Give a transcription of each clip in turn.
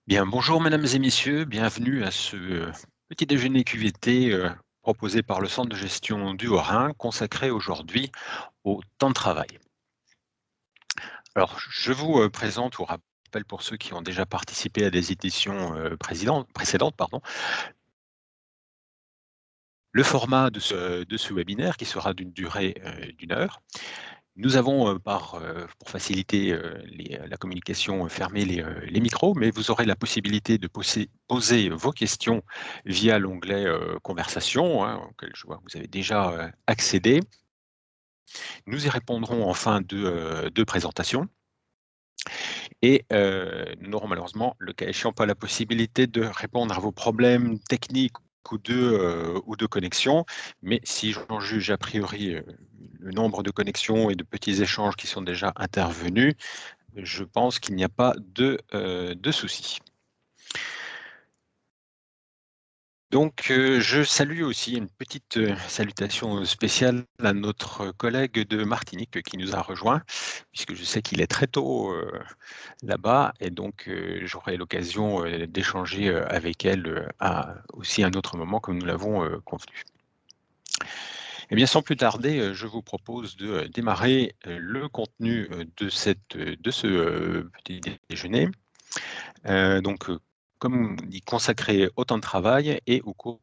Bien, bonjour mesdames et messieurs, bienvenue à ce petit déjeuner QVT proposé par le Centre de gestion du Haut-Rhin, consacré aujourd'hui au temps de travail. Alors, je vous présente ou rappelle pour ceux qui ont déjà participé à des éditions précédentes, le format de ce webinaire qui sera d'une durée d'une heure. Nous avons, pour faciliter la communication, fermé les micros, mais vous aurez la possibilité de poser vos questions via l'onglet Conversation, hein, auquel je vois que vous avez déjà accédé. Nous y répondrons en fin de présentation. Et nous n'aurons malheureusement, le cas échéant, pas la possibilité de répondre à vos problèmes techniques ou de connexion. Mais si j'en juge a priori le nombre de connexions et de petits échanges qui sont déjà intervenus, je pense qu'il n'y a pas de souci. Donc, je salue aussi une petite salutation spéciale à notre collègue de Martinique qui nous a rejoints, puisque je sais qu'il est très tôt là-bas et donc j'aurai l'occasion d'échanger avec elle à aussi un autre moment comme nous l'avons convenu. Eh bien, sans plus tarder, je vous propose de démarrer le contenu de ce petit déjeuner. Donc, comme dit, consacré au temps de travail et au cours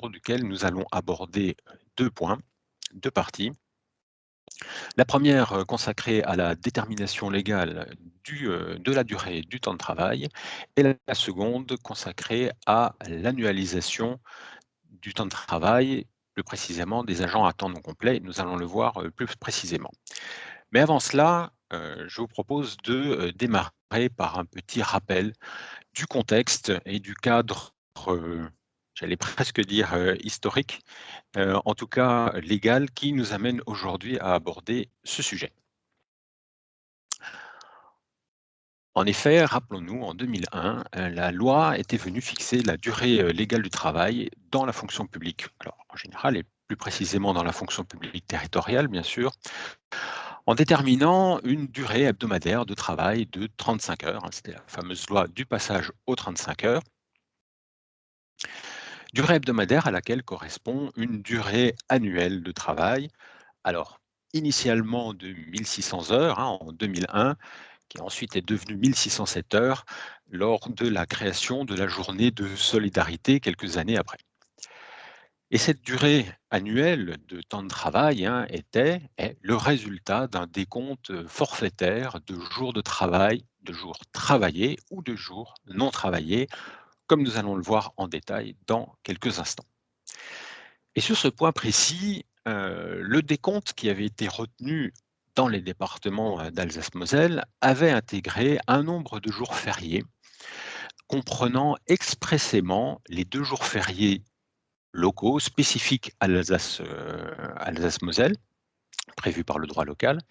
duquel nous allons aborder 2 points, 2 parties. La première consacrée à la détermination légale de la durée du temps de travail et la seconde consacrée à l'annualisation du temps de travail, plus précisément des agents à temps non complet. Nous allons le voir plus précisément. Mais avant cela, je vous propose de démarrer par un petit rappel du contexte et du cadre, j'allais presque dire historique, en tout cas légal, qui nous amène aujourd'hui à aborder ce sujet. En effet, rappelons-nous, en 2001, la loi était venue fixer la durée légale du travail dans la fonction publique. Alors, en général, et plus précisément dans la fonction publique territoriale, bien sûr, en déterminant une durée hebdomadaire de travail de 35 heures. Hein, c'était la fameuse loi du passage aux 35 heures. Durée hebdomadaire à laquelle correspond une durée annuelle de travail. Alors, initialement de 1600 heures en 2001, qui ensuite est devenu 1607 heures lors de la création de la journée de solidarité quelques années après. Et cette durée annuelle de temps de travail est le résultat d'un décompte forfaitaire de jours de travail, de jours travaillés ou de jours non travaillés, comme nous allons le voir en détail dans quelques instants. Et sur ce point précis, le décompte qui avait été retenu dans les départements d'Alsace-Moselle avait intégré un nombre de jours fériés comprenant expressément les 2 jours fériés locaux spécifiques à Alsace-Moselle, prévus par le droit local,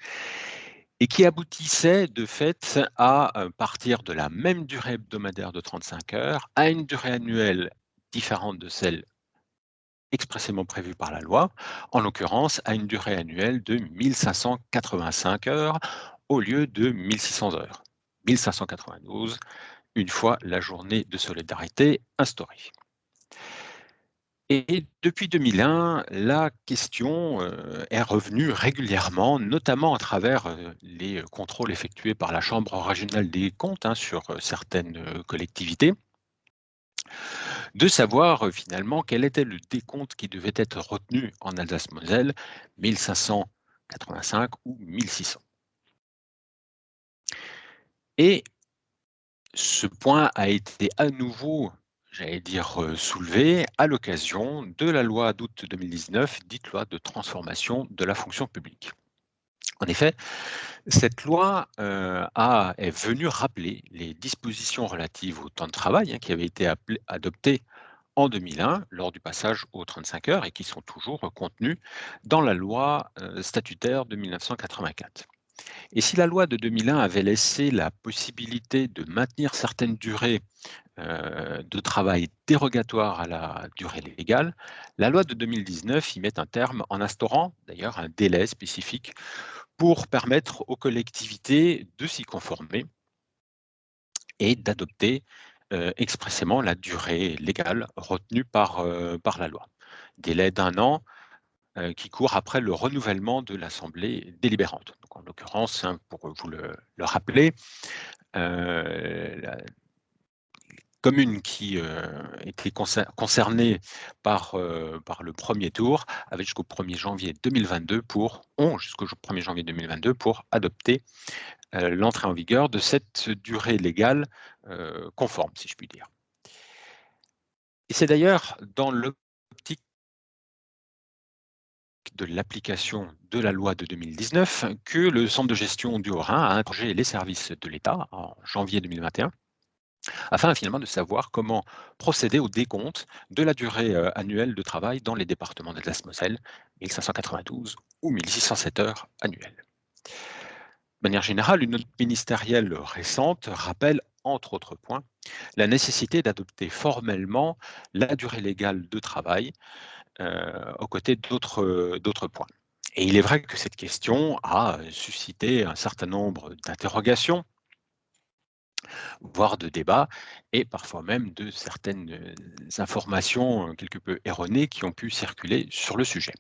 et qui aboutissaient de fait à partir de la même durée hebdomadaire de 35 heures à une durée annuelle différente de celle expressément prévue par la loi, en l'occurrence à une durée annuelle de 1585 heures au lieu de 1600 heures. 1592, une fois la journée de solidarité instaurée. Et depuis 2001, la question est revenue régulièrement, notamment à travers les contrôles effectués par la Chambre régionale des comptes sur certaines collectivités, de savoir finalement quel était le décompte qui devait être retenu en Alsace-Moselle, 1585 ou 1600. Et ce point a été à nouveau, j'allais dire, soulevé à l'occasion de la loi d'août 2019, dite loi de transformation de la fonction publique. En effet, cette loi est venue rappeler les dispositions relatives au temps de travail qui avaient été adoptées en 2001 lors du passage aux 35 heures et qui sont toujours contenues dans la loi statutaire de 1984. Et si la loi de 2001 avait laissé la possibilité de maintenir certaines durées de travail dérogatoires à la durée légale, la loi de 2019 y met un terme en instaurant d'ailleurs un délai spécifique pour permettre aux collectivités de s'y conformer et d'adopter expressément la durée légale retenue par la loi. Délai d'1 an qui court après le renouvellement de l'assemblée délibérante. Donc en l'occurrence, hein, pour vous le rappeler, la commune qui était concernée par le premier tour avait jusqu'au 1er janvier 2022 ont jusqu'au 1er janvier 2022 pour adopter l'entrée en vigueur de cette durée légale conforme, si je puis dire. Et c'est d'ailleurs dans l'optique de l'application de la loi de 2019 que le centre de gestion du Haut-Rhin a interrogé les services de l'État en janvier 2021 afin finalement de savoir comment procéder au décompte de la durée annuelle de travail dans les départements d'Alsace-Moselle, 1592 ou 1607 heures annuelles. De manière générale, une note ministérielle récente rappelle, entre autres points, la nécessité d'adopter formellement la durée légale de travail aux côtés d'autres points. Et il est vrai que cette question a suscité un certain nombre d'interrogations, voire de débats, et parfois même de certaines informations quelque peu erronées qui ont pu circuler sur le sujet.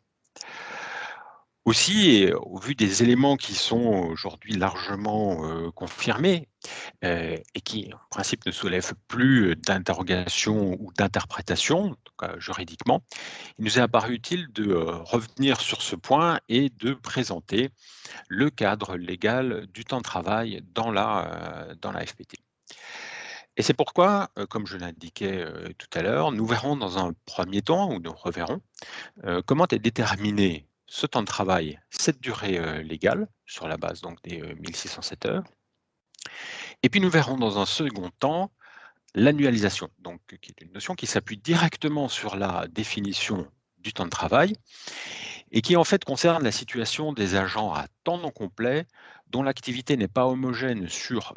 Aussi, et au vu des éléments qui sont aujourd'hui largement confirmés, et qui, en principe, ne soulèvent plus d'interrogations ou d'interprétations, en tout cas juridiquement, il nous est apparu utile de revenir sur ce point et de présenter le cadre légal du temps de travail dans la FPT. Et c'est pourquoi, comme je l'indiquais tout à l'heure, nous verrons dans un premier temps, ou nous reverrons, comment est déterminé ce temps de travail, cette durée légale, sur la base donc des 1607 heures. Et puis nous verrons dans un second temps l'annualisation, donc qui est une notion qui s'appuie directement sur la définition du temps de travail et qui en fait concerne la situation des agents à temps non complet dont l'activité n'est pas homogène sur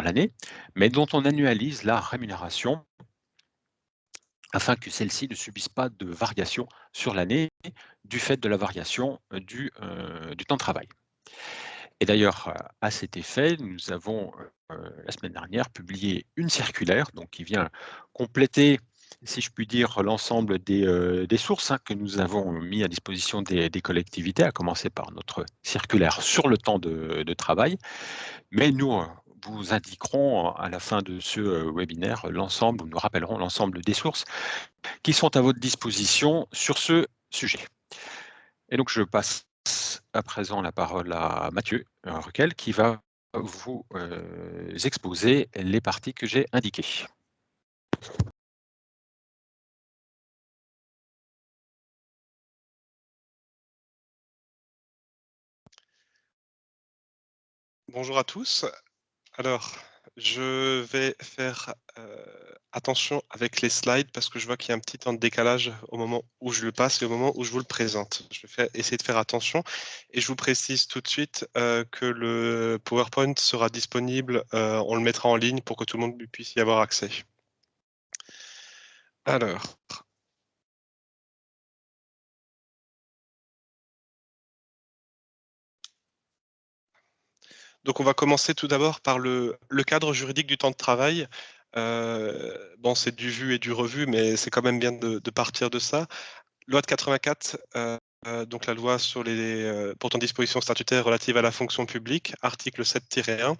l'année, mais dont on annualise la rémunération afin que celle-ci ne subisse pas de variation sur l'année du fait de la variation du temps de travail. Et d'ailleurs, à cet effet, nous avons la semaine dernière publié une circulaire donc, qui vient compléter, si je puis dire, l'ensemble des sources hein, que nous avons mis à disposition des collectivités, à commencer par notre circulaire sur le temps de travail. Mais nous vous indiquerons à la fin de ce webinaire l'ensemble, nous rappellerons l'ensemble des sources qui sont à votre disposition sur ce sujet. Et donc, je passe à présent la parole à Mathieu Ruquel qui va vous exposer les parties que j'ai indiquées. Bonjour à tous. Alors, je vais faire attention avec les slides parce que je vois qu'il y a un petit temps de décalage au moment où je le passe et au moment où je vous le présente. Je vais essayer de faire attention et je vous précise tout de suite que le PowerPoint sera disponible, on le mettra en ligne pour que tout le monde puisse y avoir accès. Alors, donc on va commencer tout d'abord par le cadre juridique du temps de travail. Bon, c'est du vu et du revu, mais c'est quand même bien de partir de ça. Loi de 84, donc la loi sur les portant dispositions statutaires relatives à la fonction publique, article 7-1.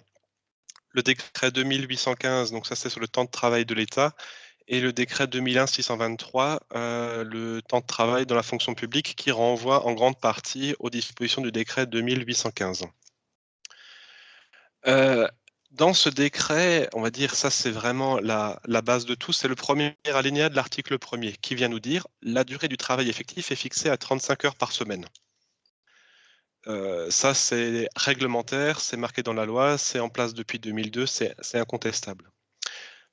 Le décret 2815, donc ça c'est sur le temps de travail de l'État, et le décret 2001-623, le temps de travail dans la fonction publique, qui renvoie en grande partie aux dispositions du décret 2815. Dans ce décret, on va dire, ça c'est vraiment la base de tout, c'est le premier alinéa de l'article 1er qui vient nous dire « La durée du travail effectif est fixée à 35 heures par semaine ». Ça c'est réglementaire, c'est marqué dans la loi, c'est en place depuis 2002, c'est incontestable.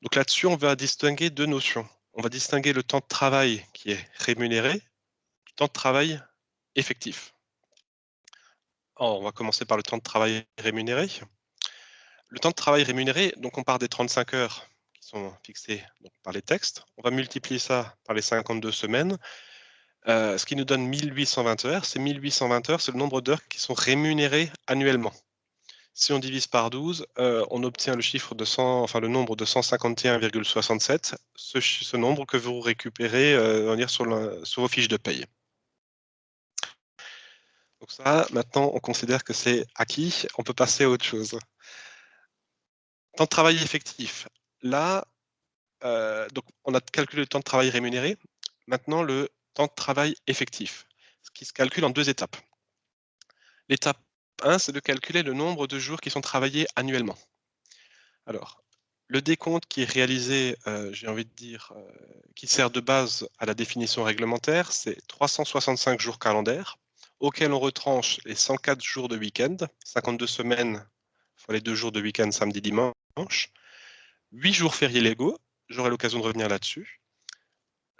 Donc là-dessus, on va distinguer deux notions. On va distinguer le temps de travail qui est rémunéré, du temps de travail effectif. Alors, on va commencer par le temps de travail rémunéré. Le temps de travail rémunéré, donc on part des 35 heures qui sont fixées donc, par les textes. On va multiplier ça par les 52 semaines. Ce qui nous donne 1820 heures. Ces 1820 heures, c'est le nombre d'heures qui sont rémunérées annuellement. Si on divise par 12, on obtient le chiffre de 100, enfin le nombre de 151,67, ce nombre que vous récupérez on va dire sur vos fiches de paye. Donc ça, maintenant, on considère que c'est acquis, on peut passer à autre chose. Temps de travail effectif. Là, donc on a calculé le temps de travail rémunéré. Maintenant, le temps de travail effectif, ce qui se calcule en 2 étapes. L'étape 1, c'est de calculer le nombre de jours qui sont travaillés annuellement. Alors, le décompte qui est réalisé, j'ai envie de dire, qui sert de base à la définition réglementaire, c'est 365 jours calendaires, auxquels on retranche les 104 jours de week-end, 52 semaines fois les 2 jours de week-end samedi, dimanche, 8 jours fériés légaux, j'aurai l'occasion de revenir là-dessus,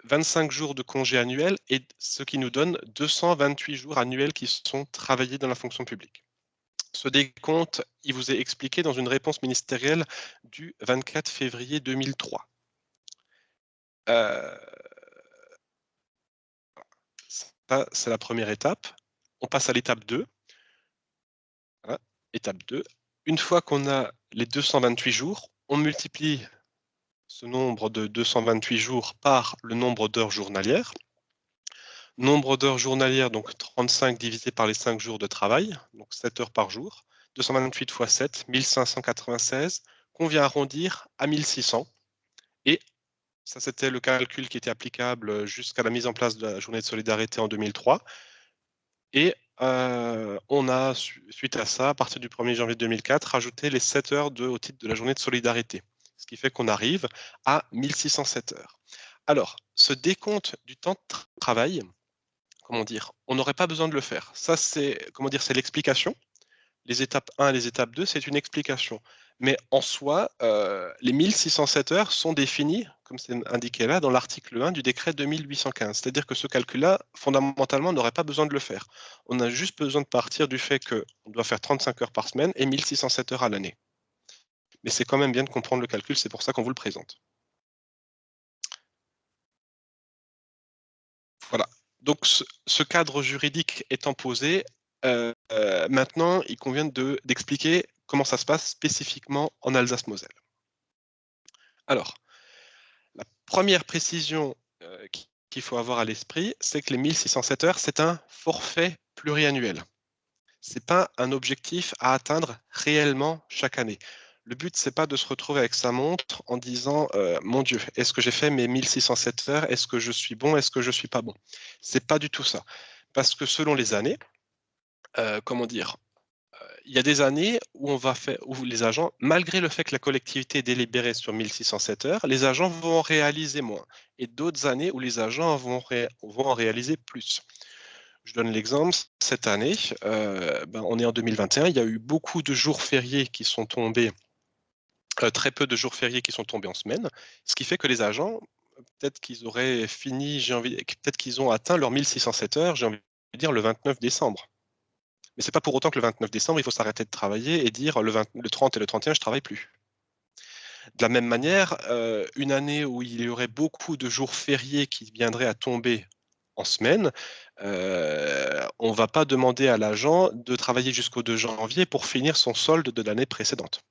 25 jours de congés annuels, et ce qui nous donne 228 jours annuels qui sont travaillés dans la fonction publique. Ce décompte, il vous est expliqué dans une réponse ministérielle du 24 février 2003. Ça, c'est la première étape. On passe à l'étape 2. Voilà, étape 2. Une fois qu'on a les 228 jours, on multiplie ce nombre de 228 jours par le nombre d'heures journalières. Nombre d'heures journalières, donc 35 divisé par les 5 jours de travail, donc 7 heures par jour. 228 fois 7, 1596, qu'on vient arrondir à 1600. Et ça, c'était le calcul qui était applicable jusqu'à la mise en place de la journée de solidarité en 2003. Et on a, suite à ça, à partir du 1er janvier 2004, rajouté les 7 heures au titre de la journée de solidarité. Ce qui fait qu'on arrive à 1607 heures. Alors, ce décompte du temps de travail, comment dire, on n'aurait pas besoin de le faire. Ça, c'est, comment dire, c'est l'explication. Les étapes 1 et les étapes 2, c'est une explication. Mais en soi, les 1607 heures sont définies, comme c'est indiqué là, dans l'article 1 du décret 2815. C'est-à-dire que ce calcul-là, fondamentalement, on n'aurait pas besoin de le faire. On a juste besoin de partir du fait qu'on doit faire 35 heures par semaine et 1607 heures à l'année. Mais c'est quand même bien de comprendre le calcul, c'est pour ça qu'on vous le présente. Voilà. Donc ce cadre juridique étant posé, maintenant, il convient d'expliquer comment ça se passe spécifiquement en Alsace-Moselle. Alors, la première précision qu'il faut avoir à l'esprit, c'est que les 1607 heures, c'est un forfait pluriannuel. Ce n'est pas un objectif à atteindre réellement chaque année. Le but, c'est pas de se retrouver avec sa montre en disant mon Dieu, est-ce que j'ai fait mes 1607 heures? Est-ce que je suis bon? Est-ce que je suis pas bon? C'est pas du tout ça. Parce que selon les années, comment dire, il y a des années où où les agents, malgré le fait que la collectivité est délibérée sur 1607 heures, les agents vont en réaliser moins. Et d'autres années où les agents vont en réaliser plus. Je donne l'exemple, cette année, on est en 2021, il y a eu beaucoup de jours fériés qui sont tombés, très peu de jours fériés qui sont tombés en semaine, ce qui fait que les agents, peut-être qu'ils auraient fini, peut-être qu'ils ont atteint leurs 1607 heures, j'ai envie de dire le 29 décembre. Mais c'est pas pour autant que le 29 décembre, il faut s'arrêter de travailler et dire le 30 et le 31, je travaille plus. De la même manière, une année où il y aurait beaucoup de jours fériés qui viendraient à tomber en semaine, on ne va pas demander à l'agent de travailler jusqu'au 2 janvier pour finir son solde de l'année précédente.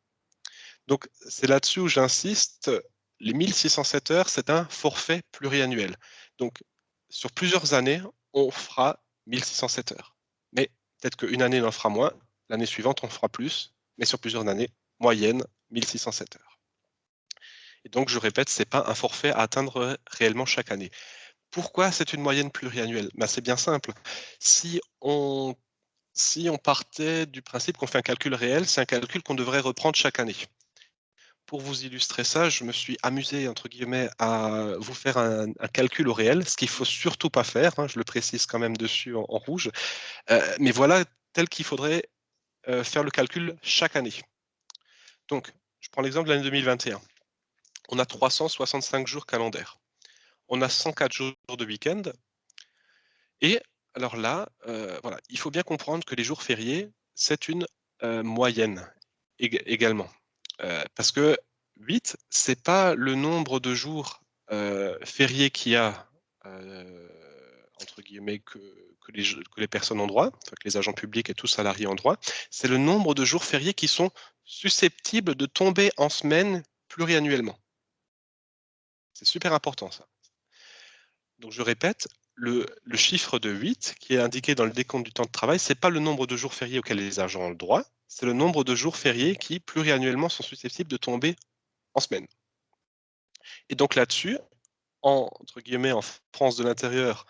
Donc, c'est là-dessus où j'insiste, les 1607 heures, c'est un forfait pluriannuel. Donc, sur plusieurs années, on fera 1607 heures. Mais peut-être qu'une année, on en fera moins, l'année suivante, on fera plus, mais sur plusieurs années, moyenne, 1607 heures. Et donc, je répète, ce n'est pas un forfait à atteindre réellement chaque année. Pourquoi c'est une moyenne pluriannuelle? C'est bien simple. Si on partait du principe qu'on fait un calcul réel, c'est un calcul qu'on devrait reprendre chaque année. Pour vous illustrer ça, je me suis amusé, entre guillemets, à vous faire un calcul au réel, ce qu'il ne faut surtout pas faire, hein, je le précise quand même dessus en rouge. Mais voilà tel qu'il faudrait faire le calcul chaque année. Donc, je prends l'exemple de l'année 2021. On a 365 jours calendaires. On a 104 jours de week-end. Et alors là, voilà, il faut bien comprendre que les jours fériés, c'est une moyenne également. Parce que 8, c'est pas le nombre de jours fériés qu'il y a entre guillemets, que les personnes ont droit, enfin, que les agents publics et tous salariés ont droit, c'est le nombre de jours fériés qui sont susceptibles de tomber en semaine pluriannuellement. C'est super important ça. Donc je répète, le chiffre de 8 qui est indiqué dans le décompte du temps de travail, ce n'est pas le nombre de jours fériés auxquels les agents ont le droit, c'est le nombre de jours fériés qui pluriannuellement sont susceptibles de tomber en semaine. Et donc là-dessus, entre guillemets, en France de l'intérieur,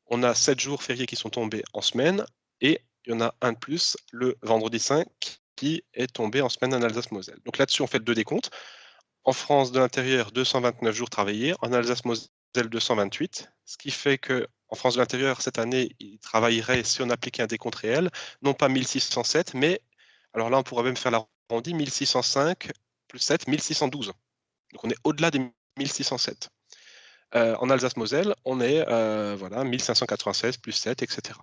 on a 7 jours fériés qui sont tombés en semaine et il y en a un de plus, le vendredi 5, qui est tombé en semaine en Alsace-Moselle. Donc là-dessus, on fait le 2 décomptes. En France de l'intérieur, 229 jours travaillés. En Alsace-Moselle, 228. Ce qui fait qu'en France de l'intérieur, cette année, ils travailleraient, si on appliquait un décompte réel, non pas 1607, mais, alors là, on pourrait même faire l'arrondi, 1605 plus 7, 1612. Donc on est au-delà des 1607. En Alsace-Moselle, on est voilà, 1596 plus 7, etc.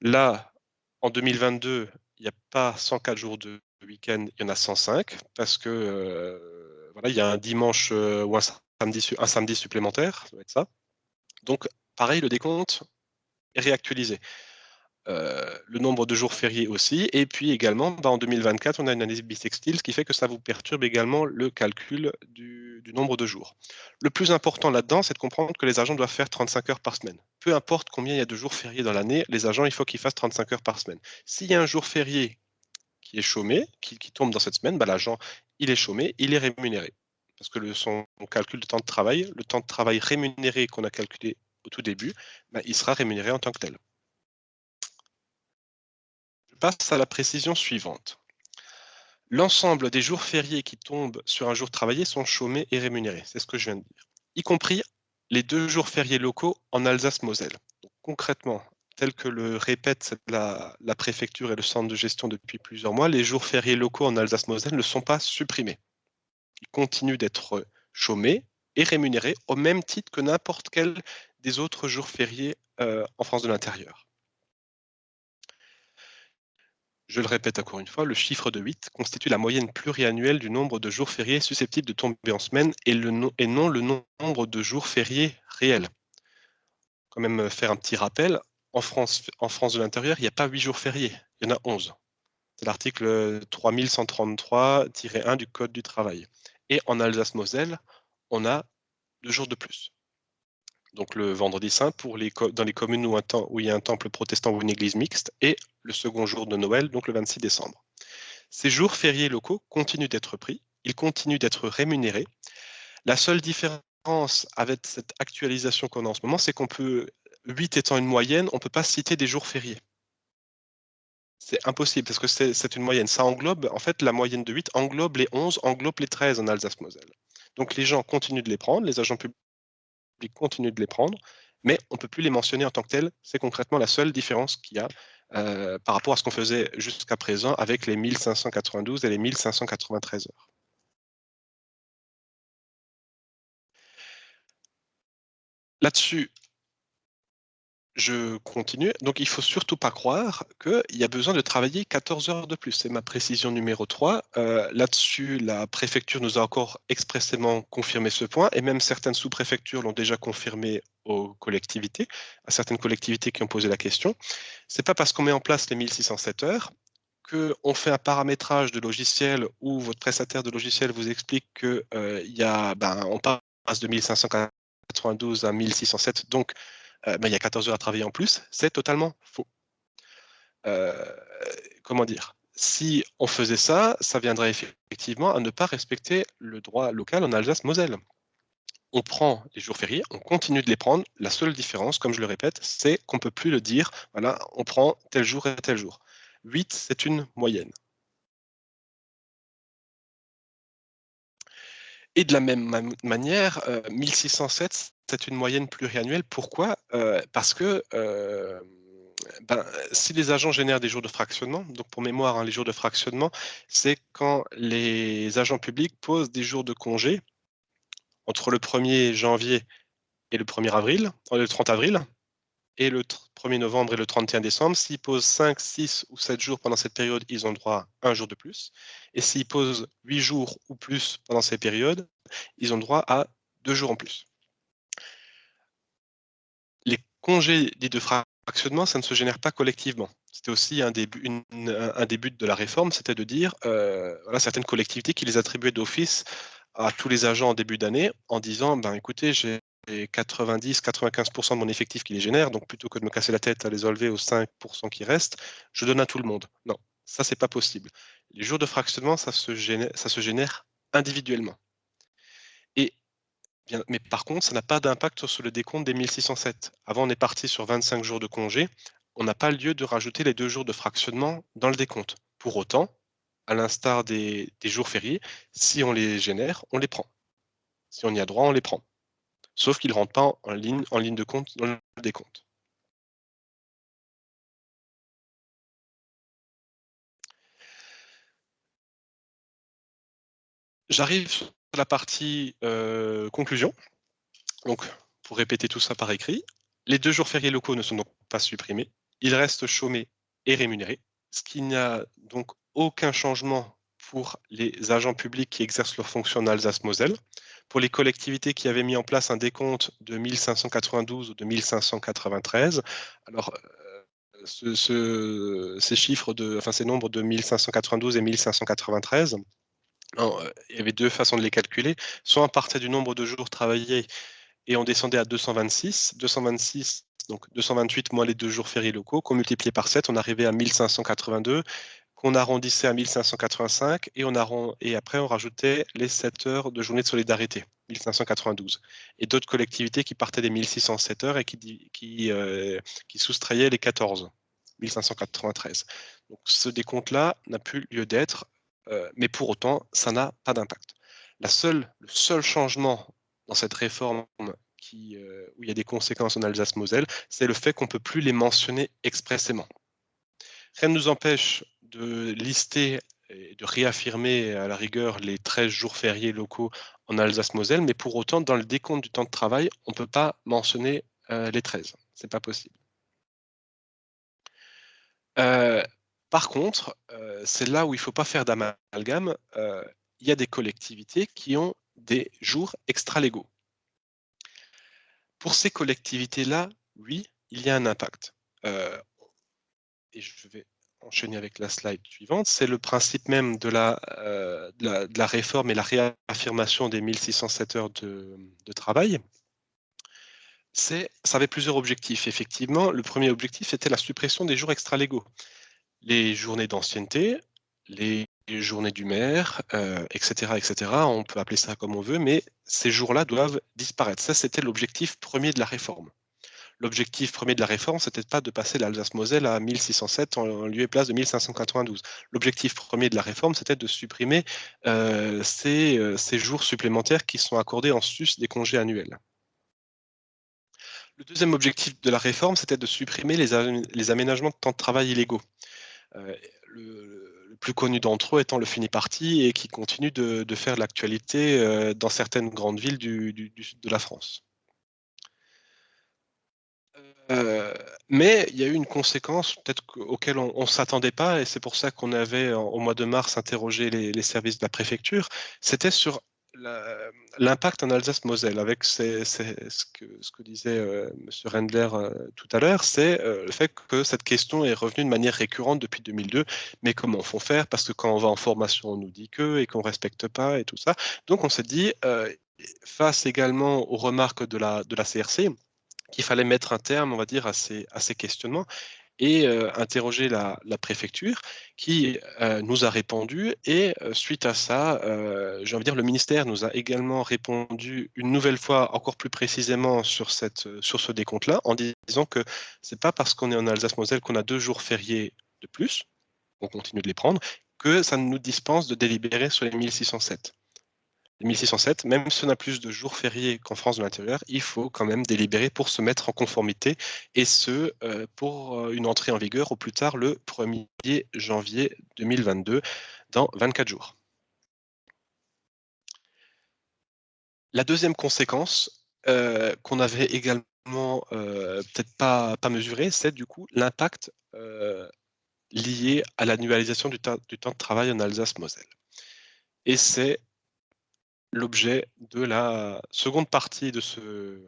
Là, en 2022, il n'y a pas 104 jours de week-end, il y en a 105, parce que voilà, il y a un dimanche ou un samedi supplémentaire, ça doit être ça. Donc, pareil, le décompte est réactualisé. Le nombre de jours fériés aussi, et puis également, en 2024, on a une année bissextile, ce qui fait que ça vous perturbe également le calcul du nombre de jours. Le plus important là-dedans, c'est de comprendre que les agents doivent faire 35 heures par semaine. Peu importe combien il y a de jours fériés dans l'année, les agents, il faut qu'ils fassent 35 heures par semaine. S'il y a un jour férié qui est chômé, qui tombe dans cette semaine, l'agent, il est chômé, il est rémunéré. Parce que son calcul de temps de travail rémunéré qu'on a calculé au tout début, il sera rémunéré en tant que tel. Je passe à la précision suivante. L'ensemble des jours fériés qui tombent sur un jour travaillé sont chômés et rémunérés. C'est ce que je viens de dire. Y compris les 2 jours fériés locaux en Alsace-Moselle. Concrètement, tel que le répète la préfecture et le centre de gestion depuis plusieurs mois, les jours fériés locaux en Alsace-Moselle ne sont pas supprimés. Ils continuent d'être chômés et rémunérés au même titre que n'importe quel des autres jours fériés en France de l'intérieur. Je le répète encore une fois, le chiffre de 8 constitue la moyenne pluriannuelle du nombre de jours fériés susceptibles de tomber en semaine et non le nombre de jours fériés réels. Quand même faire un petit rappel, en France de l'intérieur, il n'y a pas 8 jours fériés, il y en a 11. C'est l'article 3133-1 du Code du travail. Et en Alsace-Moselle, on a 2 jours de plus. Donc le vendredi saint dans les communes où il y a un temple protestant ou une église mixte, et le second jour de Noël, donc le 26 décembre. Ces jours fériés locaux continuent d'être pris, ils continuent d'être rémunérés. La seule différence avec cette actualisation qu'on a en ce moment, c'est qu'on peut, 8 étant une moyenne, on ne peut pas citer des jours fériés. C'est impossible parce que c'est une moyenne. Ça englobe, en fait, la moyenne de 8 englobe les 11, englobe les 13 en Alsace-Moselle. Donc les gens continuent de les prendre, les agents publics continuent de les prendre, mais on ne peut plus les mentionner en tant que tels. C'est concrètement la seule différence qu'il y a par rapport à ce qu'on faisait jusqu'à présent avec les 1592 et les 1593 heures. Là-dessus, je continue. Donc, il ne faut surtout pas croire qu'il y a besoin de travailler 14 heures de plus. C'est ma précision numéro 3. Là-dessus, la préfecture nous a encore expressément confirmé ce point, et même certaines sous-préfectures l'ont déjà confirmé aux collectivités, à certaines collectivités qui ont posé la question. Ce n'est pas parce qu'on met en place les 1607 heures qu'on fait un paramétrage de logiciel où votre prestataire de logiciel vous explique qu'on passe de 1592 à 1607, donc il y a 14 heures à travailler en plus. C'est totalement faux. Comment dire? Si on faisait ça, ça viendrait effectivement à ne pas respecter le droit local en Alsace-Moselle. On prend les jours fériés, on continue de les prendre. La seule différence, comme je le répète, c'est qu'on ne peut plus le dire, voilà, on prend tel jour et tel jour. 8, c'est une moyenne. Et de la même manière, 1607, c'est une moyenne pluriannuelle. Pourquoi? Parce que si les agents génèrent des jours de fractionnement, donc pour mémoire, les jours de fractionnement, c'est quand les agents publics posent des jours de congé entre le 1er janvier et le 1er avril, le 30 avril, et le 1er novembre et le 31 décembre. S'ils posent 5, 6 ou 7 jours pendant cette période, ils ont le droit à un jour de plus. Et s'ils posent 8 jours ou plus pendant ces périodes, ils ont le droit à 2 jours en plus. Les congé dit de fractionnement, ça ne se génère pas collectivement. C'était aussi un des buts de la réforme, c'était de dire, voilà, certaines collectivités qui les attribuaient d'office à tous les agents en début d'année, en disant, ben écoutez, j'ai 90-95% de mon effectif qui les génère, donc plutôt que de me casser la tête à les enlever aux 5% qui restent, je donne à tout le monde. Non, ça c'est pas possible. Les jours de fractionnement, ça se génère individuellement. Et bien, mais par contre, ça n'a pas d'impact sur le décompte des 1607. Avant, on est parti sur 25 jours de congé. On n'a pas lieu de rajouter les 2 jours de fractionnement dans le décompte. Pour autant, à l'instar des jours fériés, si on les génère, on les prend. Si on y a droit, on les prend. Sauf qu'ils ne rentrent pas en ligne de compte dans le décompte. J'arrive sur la partie conclusion. Donc, pour répéter tout ça par écrit, les 2 jours fériés locaux ne sont donc pas supprimés. Ils restent chômés et rémunérés, ce qui n'a donc aucun changement pour les agents publics qui exercent leurs fonctions en Alsace-Moselle. Pour les collectivités qui avaient mis en place un décompte de 1592 ou de 1593, alors ces chiffres enfin ces nombres de 1592 et 1593, il y avait 2 façons de les calculer. Soit on partait du nombre de jours travaillés et on descendait à 226. 226, donc 228 moins les 2 jours fériés locaux, qu'on multipliait par 7, on arrivait à 1582, qu'on arrondissait à 1585, et après on rajoutait les 7 heures de journée de solidarité, 1592. Et d'autres collectivités qui partaient des 1607 heures et qui soustraillaient les 14, 1593. Donc ce décompte-là n'a plus lieu d'être, mais pour autant, ça n'a pas d'impact. Le seul changement dans cette réforme où il y a des conséquences en Alsace-Moselle, c'est le fait qu'on ne peut plus les mentionner expressément. Rien ne nous empêche de lister et de réaffirmer à la rigueur les 13 jours fériés locaux en Alsace-Moselle, mais pour autant, dans le décompte du temps de travail, on ne peut pas mentionner les 13. Ce n'est pas possible. Par contre, c'est là où il ne faut pas faire d'amalgame. Il y a des collectivités qui ont des jours extra-légaux. Pour ces collectivités-là, oui, il y a un impact. Et je vais enchaîner avec la slide suivante. C'est le principe même de la réforme et la réaffirmation des 1607 heures de travail. Ça avait plusieurs objectifs. Effectivement, le premier objectif était la suppression des jours extra-légaux. Les journées d'ancienneté, les journées du maire, etc., etc. On peut appeler ça comme on veut, mais ces jours-là doivent disparaître. Ça, c'était l'objectif premier de la réforme. L'objectif premier de la réforme, c'était pas de passer l'Alsace-Moselle à 1607 en lieu et place de 1592. L'objectif premier de la réforme, c'était de supprimer ces jours supplémentaires qui sont accordés en sus des congés annuels. Le deuxième objectif de la réforme, c'était de supprimer les aménagements de temps de travail illégaux. Le plus connu d'entre eux étant le Fini-Parti et qui continue de faire l'actualité dans certaines grandes villes du sud de la France. Mais il y a eu une conséquence peut-être auquel on ne s'attendait pas, et c'est pour ça qu'on avait au mois de mars interrogé les services de la préfecture, c'était sur l'impact en Alsace-Moselle, avec ce que disait M. Rendler tout à l'heure, c'est le fait que cette question est revenue de manière récurrente depuis 2002, mais comment faut faire, parce que quand on va en formation, on nous dit que, et qu'on ne respecte pas, et tout ça. Donc on s'est dit, face également aux remarques de la CRC, qu'il fallait mettre un terme, on va dire, à ces questionnements et interroger la préfecture qui nous a répondu. Et suite à ça, j'ai envie de dire, le ministère nous a également répondu une nouvelle fois, encore plus précisément sur ce décompte-là, en disant que c'est pas parce qu'on est en Alsace-Moselle qu'on a 2 jours fériés de plus, on continue de les prendre, que ça nous dispense de délibérer sur les 1607. 1607, même si on a plus de jours fériés qu'en France de l'intérieur, il faut quand même délibérer pour se mettre en conformité, et ce, pour une entrée en vigueur au plus tard le 1er janvier 2022, dans 24 jours. La deuxième conséquence, qu'on avait également peut-être pas mesurée, c'est du coup l'impact lié à l'annualisation du temps de travail en Alsace-Moselle. Et c'est l'objet de la seconde partie de ce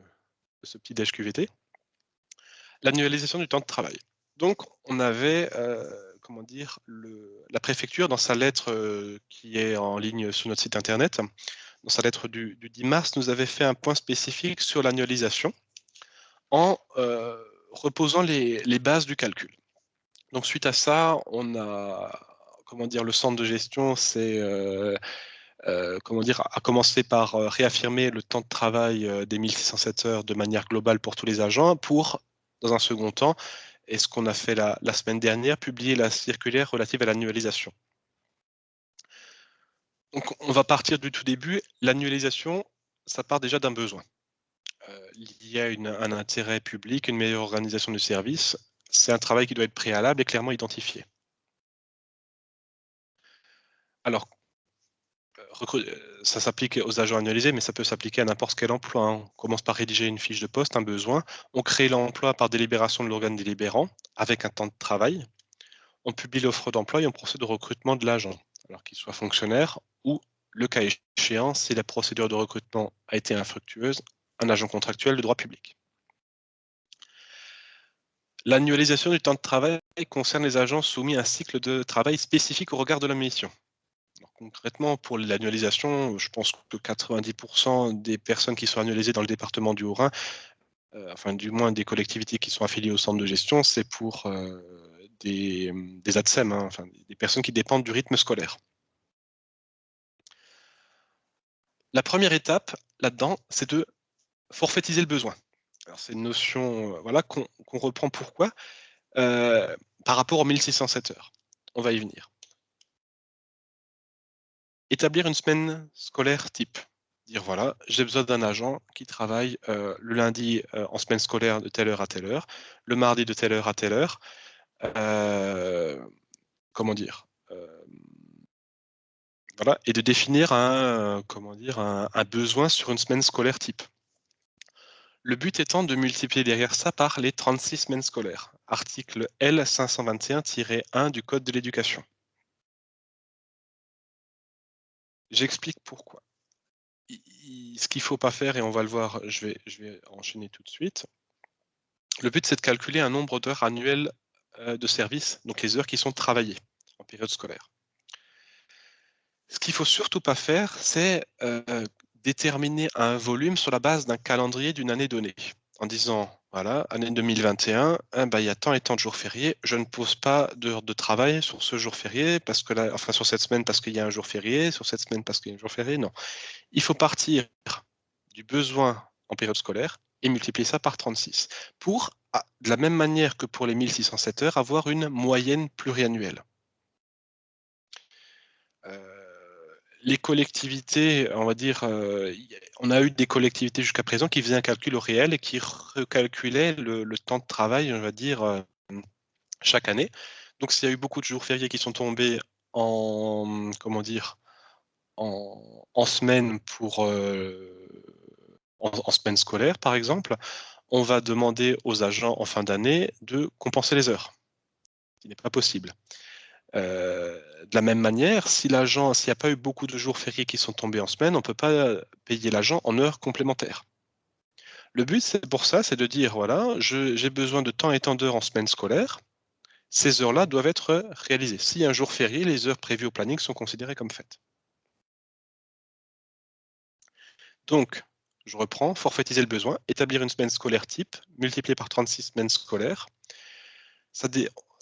petit déj QVT. L'annualisation du temps de travail. Donc on avait, comment dire? La préfecture dans sa lettre, qui est en ligne sur notre site internet, dans sa lettre du 10 mars, nous avait fait un point spécifique sur l'annualisation en, reposant les bases du calcul. Donc suite à ça, on a, comment dire? Le centre de gestion s'est, comment dire? A commencé par, réaffirmer le temps de travail, des 1607 heures de manière globale pour tous les agents pour, dans un second temps, et ce qu'on a fait la semaine dernière, publier la circulaire relative à l'annualisation. Donc on va partir du tout début. L'annualisation, ça part déjà d'un besoin. Il y a un intérêt public, une meilleure organisation du service. C'est un travail qui doit être préalable et clairement identifié. Alors, ça s'applique aux agents annualisés, mais ça peut s'appliquer à n'importe quel emploi, hein. On commence par rédiger une fiche de poste, un besoin. On crée l'emploi par délibération de l'organe délibérant, avec un temps de travail. On publie l'offre d'emploi et on procède au recrutement de l'agent, alors qu'il soit fonctionnaire ou, le cas échéant, si la procédure de recrutement a été infructueuse, un agent contractuel de droit public. L'annualisation du temps de travail concerne les agents soumis à un cycle de travail spécifique au regard de la mission. Alors, concrètement, pour l'annualisation, je pense que 90% des personnes qui sont annualisées dans le département du Haut-Rhin, enfin du moins des collectivités qui sont affiliées au centre de gestion, c'est pour des ATSEM, hein, enfin des personnes qui dépendent du rythme scolaire. La première étape là-dedans, c'est de forfaitiser le besoin. Alors c'est une notion voilà, qu'on reprend pourquoi par rapport aux 1607 heures. On va y venir. Établir une semaine scolaire type. Dire voilà, j'ai besoin d'un agent qui travaille le lundi en semaine scolaire de telle heure à telle heure, le mardi de telle heure à telle heure. Comment dire? Voilà, et de définir comment dire? Un besoin sur une semaine scolaire type. Le but étant de multiplier derrière ça par les 36 semaines scolaires. Article L 521-1 du Code de l'éducation. J'explique pourquoi. Ce qu'il ne faut pas faire, et on va le voir, je vais enchaîner tout de suite. Le but, c'est de calculer un nombre d'heures annuelles de service, donc les heures qui sont travaillées en période scolaire. Ce qu'il ne faut surtout pas faire, c'est déterminer un volume sur la base d'un calendrier d'une année donnée, en disant, voilà, année 2021, il y a tant et tant de jours fériés, je ne pose pas d'heures de travail sur ce jour férié, parce que là, enfin sur cette semaine parce qu'il y a un jour férié, sur cette semaine parce qu'il y a un jour férié, non. Il faut partir du besoin en période scolaire et multiplier ça par 36 pour, de la même manière que pour les 1607 heures, avoir une moyenne pluriannuelle. Les collectivités, on va dire, on a eu des collectivités jusqu'à présent qui faisaient un calcul au réel et qui recalculaient le temps de travail, on va dire, chaque année. Donc s'il y a eu beaucoup de jours fériés qui sont tombés en, comment dire? En semaine pour, en semaine scolaire, par exemple, on va demander aux agents en fin d'année de compenser les heures, ce qui n'est pas possible. De la même manière, s'il n'y a pas eu beaucoup de jours fériés qui sont tombés en semaine, on ne peut pas payer l'agent en heures complémentaires. Le but, c'est pour ça, c'est de dire, voilà, j'ai besoin de tant et tant d'heures en semaine scolaire. Ces heures-là doivent être réalisées. S'il y a un jour férié, les heures prévues au planning sont considérées comme faites. Donc, je reprends, forfaitiser le besoin, établir une semaine scolaire type, multiplié par 36 semaines scolaires.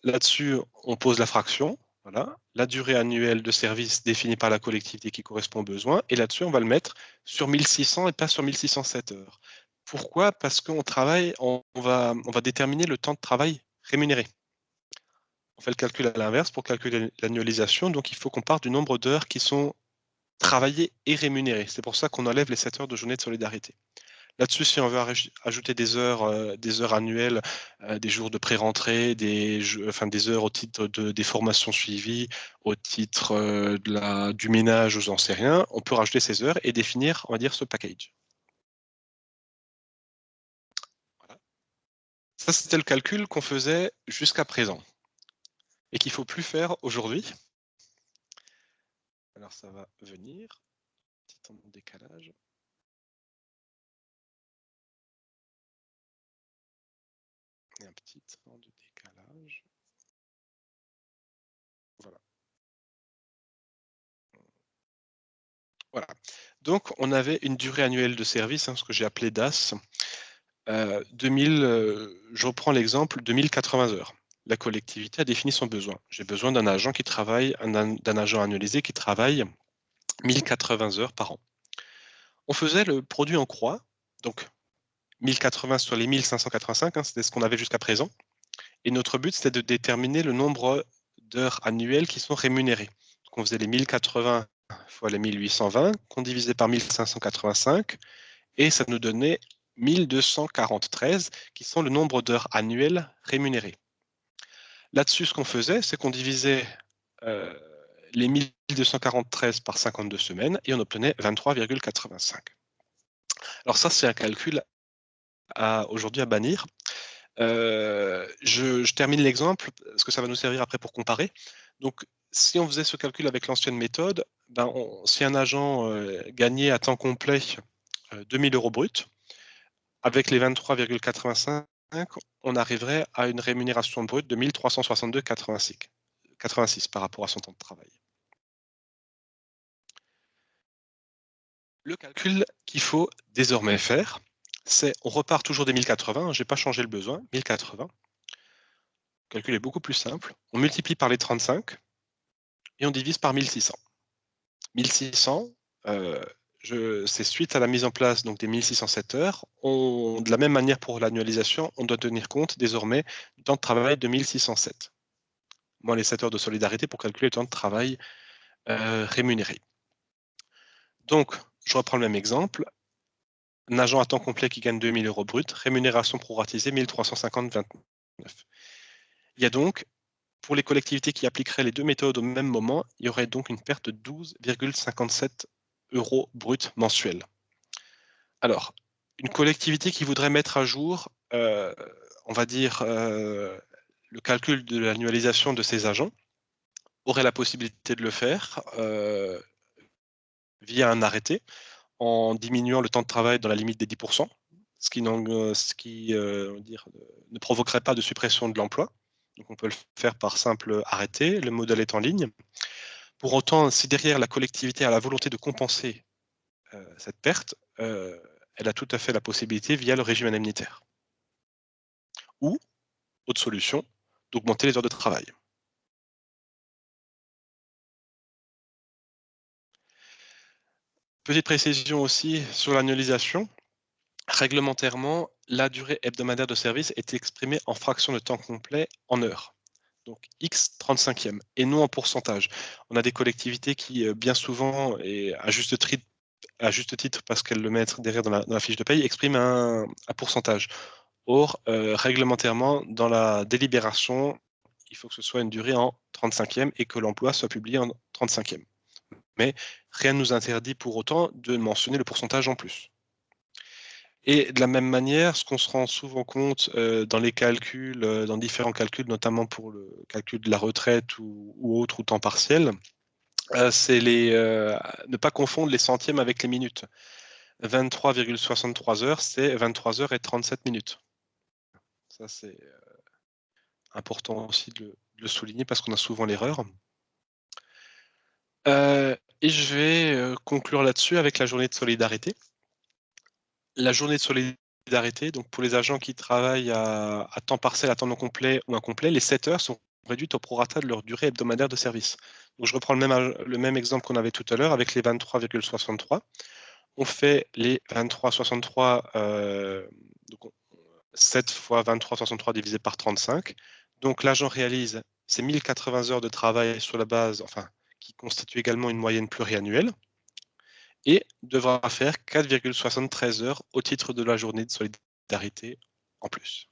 Là-dessus, on pose la fraction, voilà, la durée annuelle de service définie par la collectivité qui correspond aux besoins, et là-dessus, on va le mettre sur 1600 et pas sur 1607 heures. Pourquoi? Parce qu'on travaille, on va déterminer le temps de travail rémunéré. On fait le calcul à l'inverse pour calculer l'annualisation, donc il faut qu'on parte du nombre d'heures qui sont travaillées et rémunérées. C'est pour ça qu'on enlève les 7 heures de journée de solidarité. Là-dessus, si on veut ajouter des heures annuelles, des jours de pré-rentrée, des heures au titre des formations suivies, au titre du ménage, j'en sais rien, on peut rajouter ces heures et définir, on va dire, ce package. Voilà. Ça, c'était le calcul qu'on faisait jusqu'à présent et qu'il ne faut plus faire aujourd'hui. Alors, ça va venir. Petit temps de décalage. Et un petit temps de décalage. Voilà. Voilà. Donc, on avait une durée annuelle de service, ce que j'ai appelé DAS. 2000, je reprends l'exemple, 2080 heures. La collectivité a défini son besoin. J'ai besoin d'un agent qui travaille, d'un agent annualisé qui travaille 1080 heures par an. On faisait le produit en croix, donc 1080 sur les 1585, c'était ce qu'on avait jusqu'à présent. Et notre but, c'était de déterminer le nombre d'heures annuelles qui sont rémunérées. Donc, on faisait les 1080 fois les 1820, qu'on divisait par 1585, et ça nous donnait 1243, qui sont le nombre d'heures annuelles rémunérées. Là-dessus, ce qu'on faisait, c'est qu'on divisait les 1243 par 52 semaines, et on obtenait 23,85. Alors ça, c'est un calcul aujourd'hui à bannir. Je termine l'exemple, parce que ça va nous servir après pour comparer. Donc, si on faisait ce calcul avec l'ancienne méthode, si un agent gagnait à temps complet 2000 € brut, avec les 23,85, on arriverait à une rémunération brute de 1362,86 par rapport à son temps de travail. Le calcul qu'il faut désormais faire, c'est, on repart toujours des 1080, je n'ai pas changé le besoin, 1080. Le calcul est beaucoup plus simple. On multiplie par les 35 et on divise par 1600. 1600, c'est suite à la mise en place donc, des 1607 heures. De la même manière pour l'annualisation, on doit tenir compte désormais du temps de travail de 1607, moins les 7 heures de solidarité pour calculer le temps de travail rémunéré. Donc, je reprends le même exemple. Un agent à temps complet qui gagne 2000 € brut, rémunération proratisée 1350,29. Il y a donc, pour les collectivités qui appliqueraient les deux méthodes au même moment, il y aurait donc une perte de 12,57 € brut mensuels. Alors, une collectivité qui voudrait mettre à jour, on va dire, le calcul de l'annualisation de ses agents, aurait la possibilité de le faire via un arrêté, en diminuant le temps de travail dans la limite des 10%, ce qui ne provoquerait pas de suppression de l'emploi. Donc on peut le faire par simple arrêté, le modèle est en ligne. Pour autant, si derrière la collectivité a la volonté de compenser cette perte, elle a tout à fait la possibilité via le régime indemnitaire. Ou, autre solution, d'augmenter les heures de travail. Petite précision aussi sur l'annualisation. Réglementairement, la durée hebdomadaire de service est exprimée en fraction de temps complet en heures. Donc X 35e, et non en pourcentage. On a des collectivités qui, bien souvent, et à juste titre parce qu'elles le mettent derrière dans la fiche de paye, expriment un pourcentage. Or, réglementairement, dans la délibération, il faut que ce soit une durée en 35e et que l'emploi soit publié en 35e. Mais rien ne nous interdit pour autant de mentionner le pourcentage en plus. Et de la même manière, ce qu'on se rend souvent compte dans les calculs, dans différents calculs, notamment pour le calcul de la retraite ou autre, ou temps partiel, c'est ne pas confondre les centièmes avec les minutes. 23,63 heures, c'est 23 heures et 37 minutes. Ça, c'est important aussi de le souligner parce qu'on a souvent l'erreur. Et je vais conclure là-dessus avec la journée de solidarité. La journée de solidarité, donc pour les agents qui travaillent à temps partiel, à temps non complet ou incomplet, les 7 heures sont réduites au prorata de leur durée hebdomadaire de service. Donc je reprends le même exemple qu'on avait tout à l'heure avec les 23,63. On fait les 23,63, 7 fois 23,63 divisé par 35. Donc l'agent réalise ses 1080 heures de travail sur la base, qui constitue également une moyenne pluriannuelle, et devra faire 4,73 heures au titre de la journée de solidarité en plus.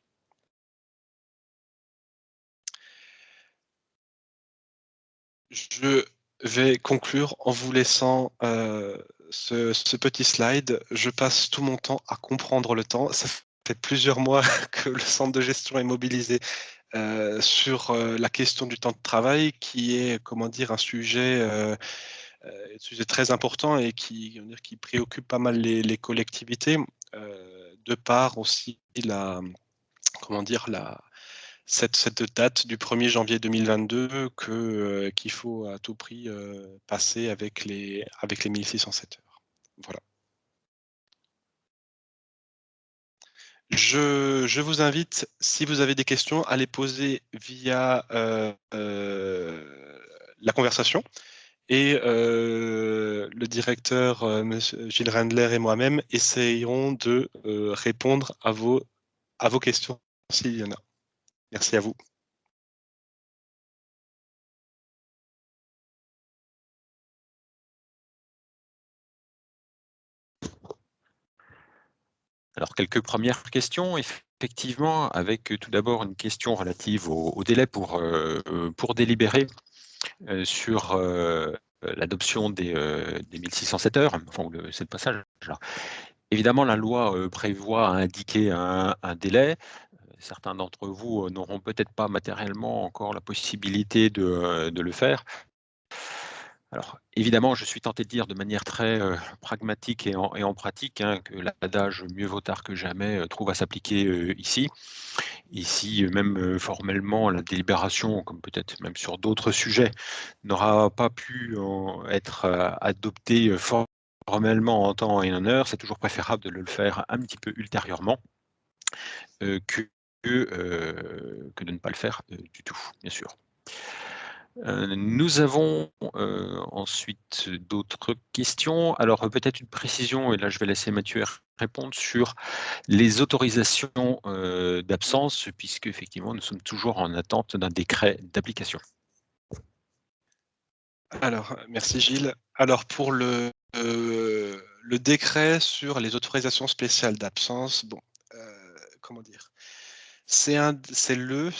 Je vais conclure en vous laissant ce petit slide. Je passe tout mon temps à comprendre le temps. Ça fait plusieurs mois que le centre de gestion est mobilisé sur la question du temps de travail, qui est, un sujet très important et qui préoccupe pas mal les collectivités, de par aussi cette date du 1er janvier 2022 qu'il faut à tout prix passer avec les 1607 heures. Voilà. Je vous invite, si vous avez des questions, à les poser via la conversation. Et le directeur, monsieur Gilles Rendler et moi-même essayerons de répondre à vos questions s'il y en a. Merci à vous. Alors, quelques premières questions, effectivement, avec tout d'abord une question relative au délai pour délibérer sur l'adoption des 1607 heures, enfin, c'est le passage. Alors, évidemment, la loi prévoit à indiquer un délai. Certains d'entre vous n'auront peut-être pas matériellement encore la possibilité de le faire. Alors, évidemment, je suis tenté de dire de manière très pragmatique et en pratique que l'adage « mieux vaut tard que jamais » trouve à s'appliquer ici. Ici, même formellement, la délibération, comme peut-être même sur d'autres sujets, n'aura pas pu être adoptée formellement en temps et en heure. C'est toujours préférable de le faire un petit peu ultérieurement que de ne pas le faire du tout, bien sûr. Nous avons ensuite d'autres questions. Alors peut-être une précision, et là je vais laisser Mathieu répondre sur les autorisations d'absence, puisque effectivement nous sommes toujours en attente d'un décret d'application. Alors, merci Gilles. Alors pour le décret sur les autorisations spéciales d'absence, bon, comment dire, c'est le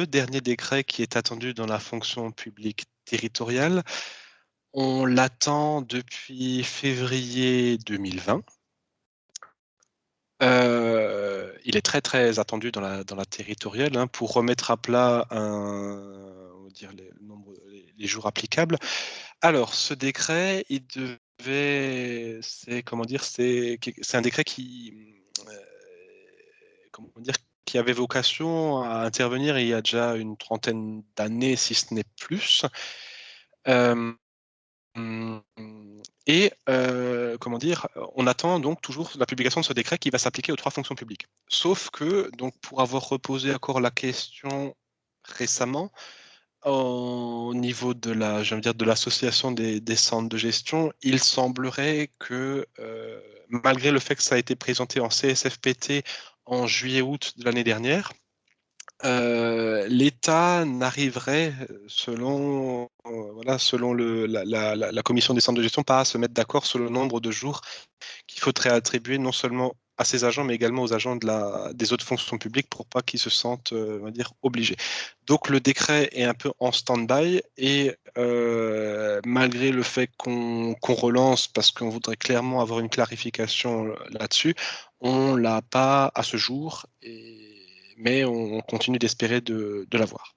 dernier décret qui est attendu dans la fonction publique territoriale. On l'attend depuis février 2020. Il est très, très attendu dans la territoriale, pour remettre à plat on va dire les jours applicables. Alors ce décret, c'est un décret qui avait vocation à intervenir il y a déjà une trentaine d'années, si ce n'est plus. Et on attend donc toujours la publication de ce décret qui va s'appliquer aux 3 fonctions publiques. Sauf que, donc, pour avoir reposé encore la question récemment, au niveau de l'association des centres de gestion, il semblerait que, malgré le fait que ça a été présenté en CSFPT en juillet-août de l'année dernière, l'État n'arriverait, selon la commission des centres de gestion, pas à se mettre d'accord sur le nombre de jours qu'il faudrait attribuer non seulement à ces agents, mais également aux agents des autres fonctions publiques pour pas qu'ils se sentent, on va dire, obligés. Donc le décret est un peu en stand-by et malgré le fait qu'on relance parce qu'on voudrait clairement avoir une clarification là-dessus, on l'a pas à ce jour, mais on continue d'espérer de l'avoir.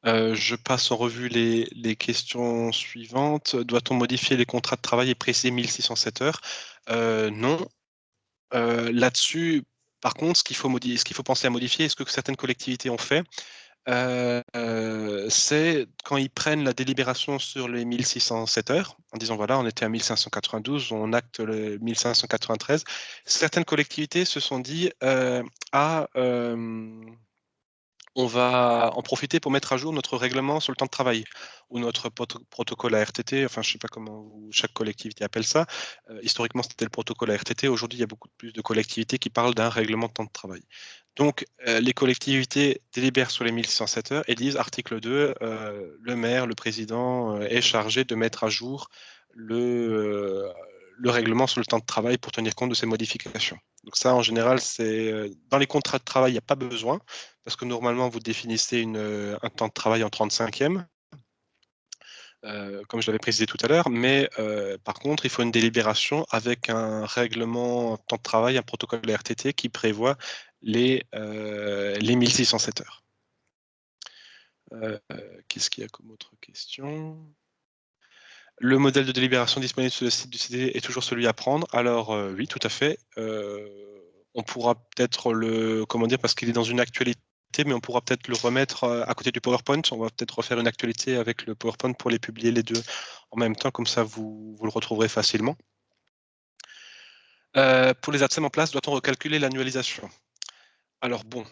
Je passe en revue les questions suivantes. Doit-on modifier les contrats de travail et préciser 1607 heures? Non. Là-dessus, par contre, ce qu'il faut penser à modifier, ce que certaines collectivités ont fait, c'est quand ils prennent la délibération sur les 1607 heures, en disant voilà, on était à 1592, on acte le 1593. Certaines collectivités se sont dit on va en profiter pour mettre à jour notre règlement sur le temps de travail ou notre protocole à RTT, enfin je ne sais pas comment chaque collectivité appelle ça. Historiquement, c'était le protocole à RTT. Aujourd'hui, il y a beaucoup plus de collectivités qui parlent d'un règlement de temps de travail. Donc, les collectivités délibèrent sur les 1607 heures et disent, article 2, le maire, le président est chargé de mettre à jour le règlement sur le temps de travail pour tenir compte de ces modifications. Donc ça, en général, dans les contrats de travail, il n'y a pas besoin, parce que normalement, vous définissez un temps de travail en 35e, comme je l'avais précisé tout à l'heure, mais par contre, il faut une délibération avec un règlement temps de travail, un protocole RTT qui prévoit les 1607 heures. Qu'est-ce qu'il y a comme autre question? Le modèle de délibération disponible sur le site du CDD est toujours celui à prendre. Alors oui, tout à fait. on pourra peut-être parce qu'il est dans une actualité, mais on pourra peut-être le remettre à côté du PowerPoint. On va peut-être refaire une actualité avec le PowerPoint pour les publier les deux en même temps, comme ça vous le retrouverez facilement. Pour les ATSEM en place, doit-on recalculer l'annualisation? Alors bon,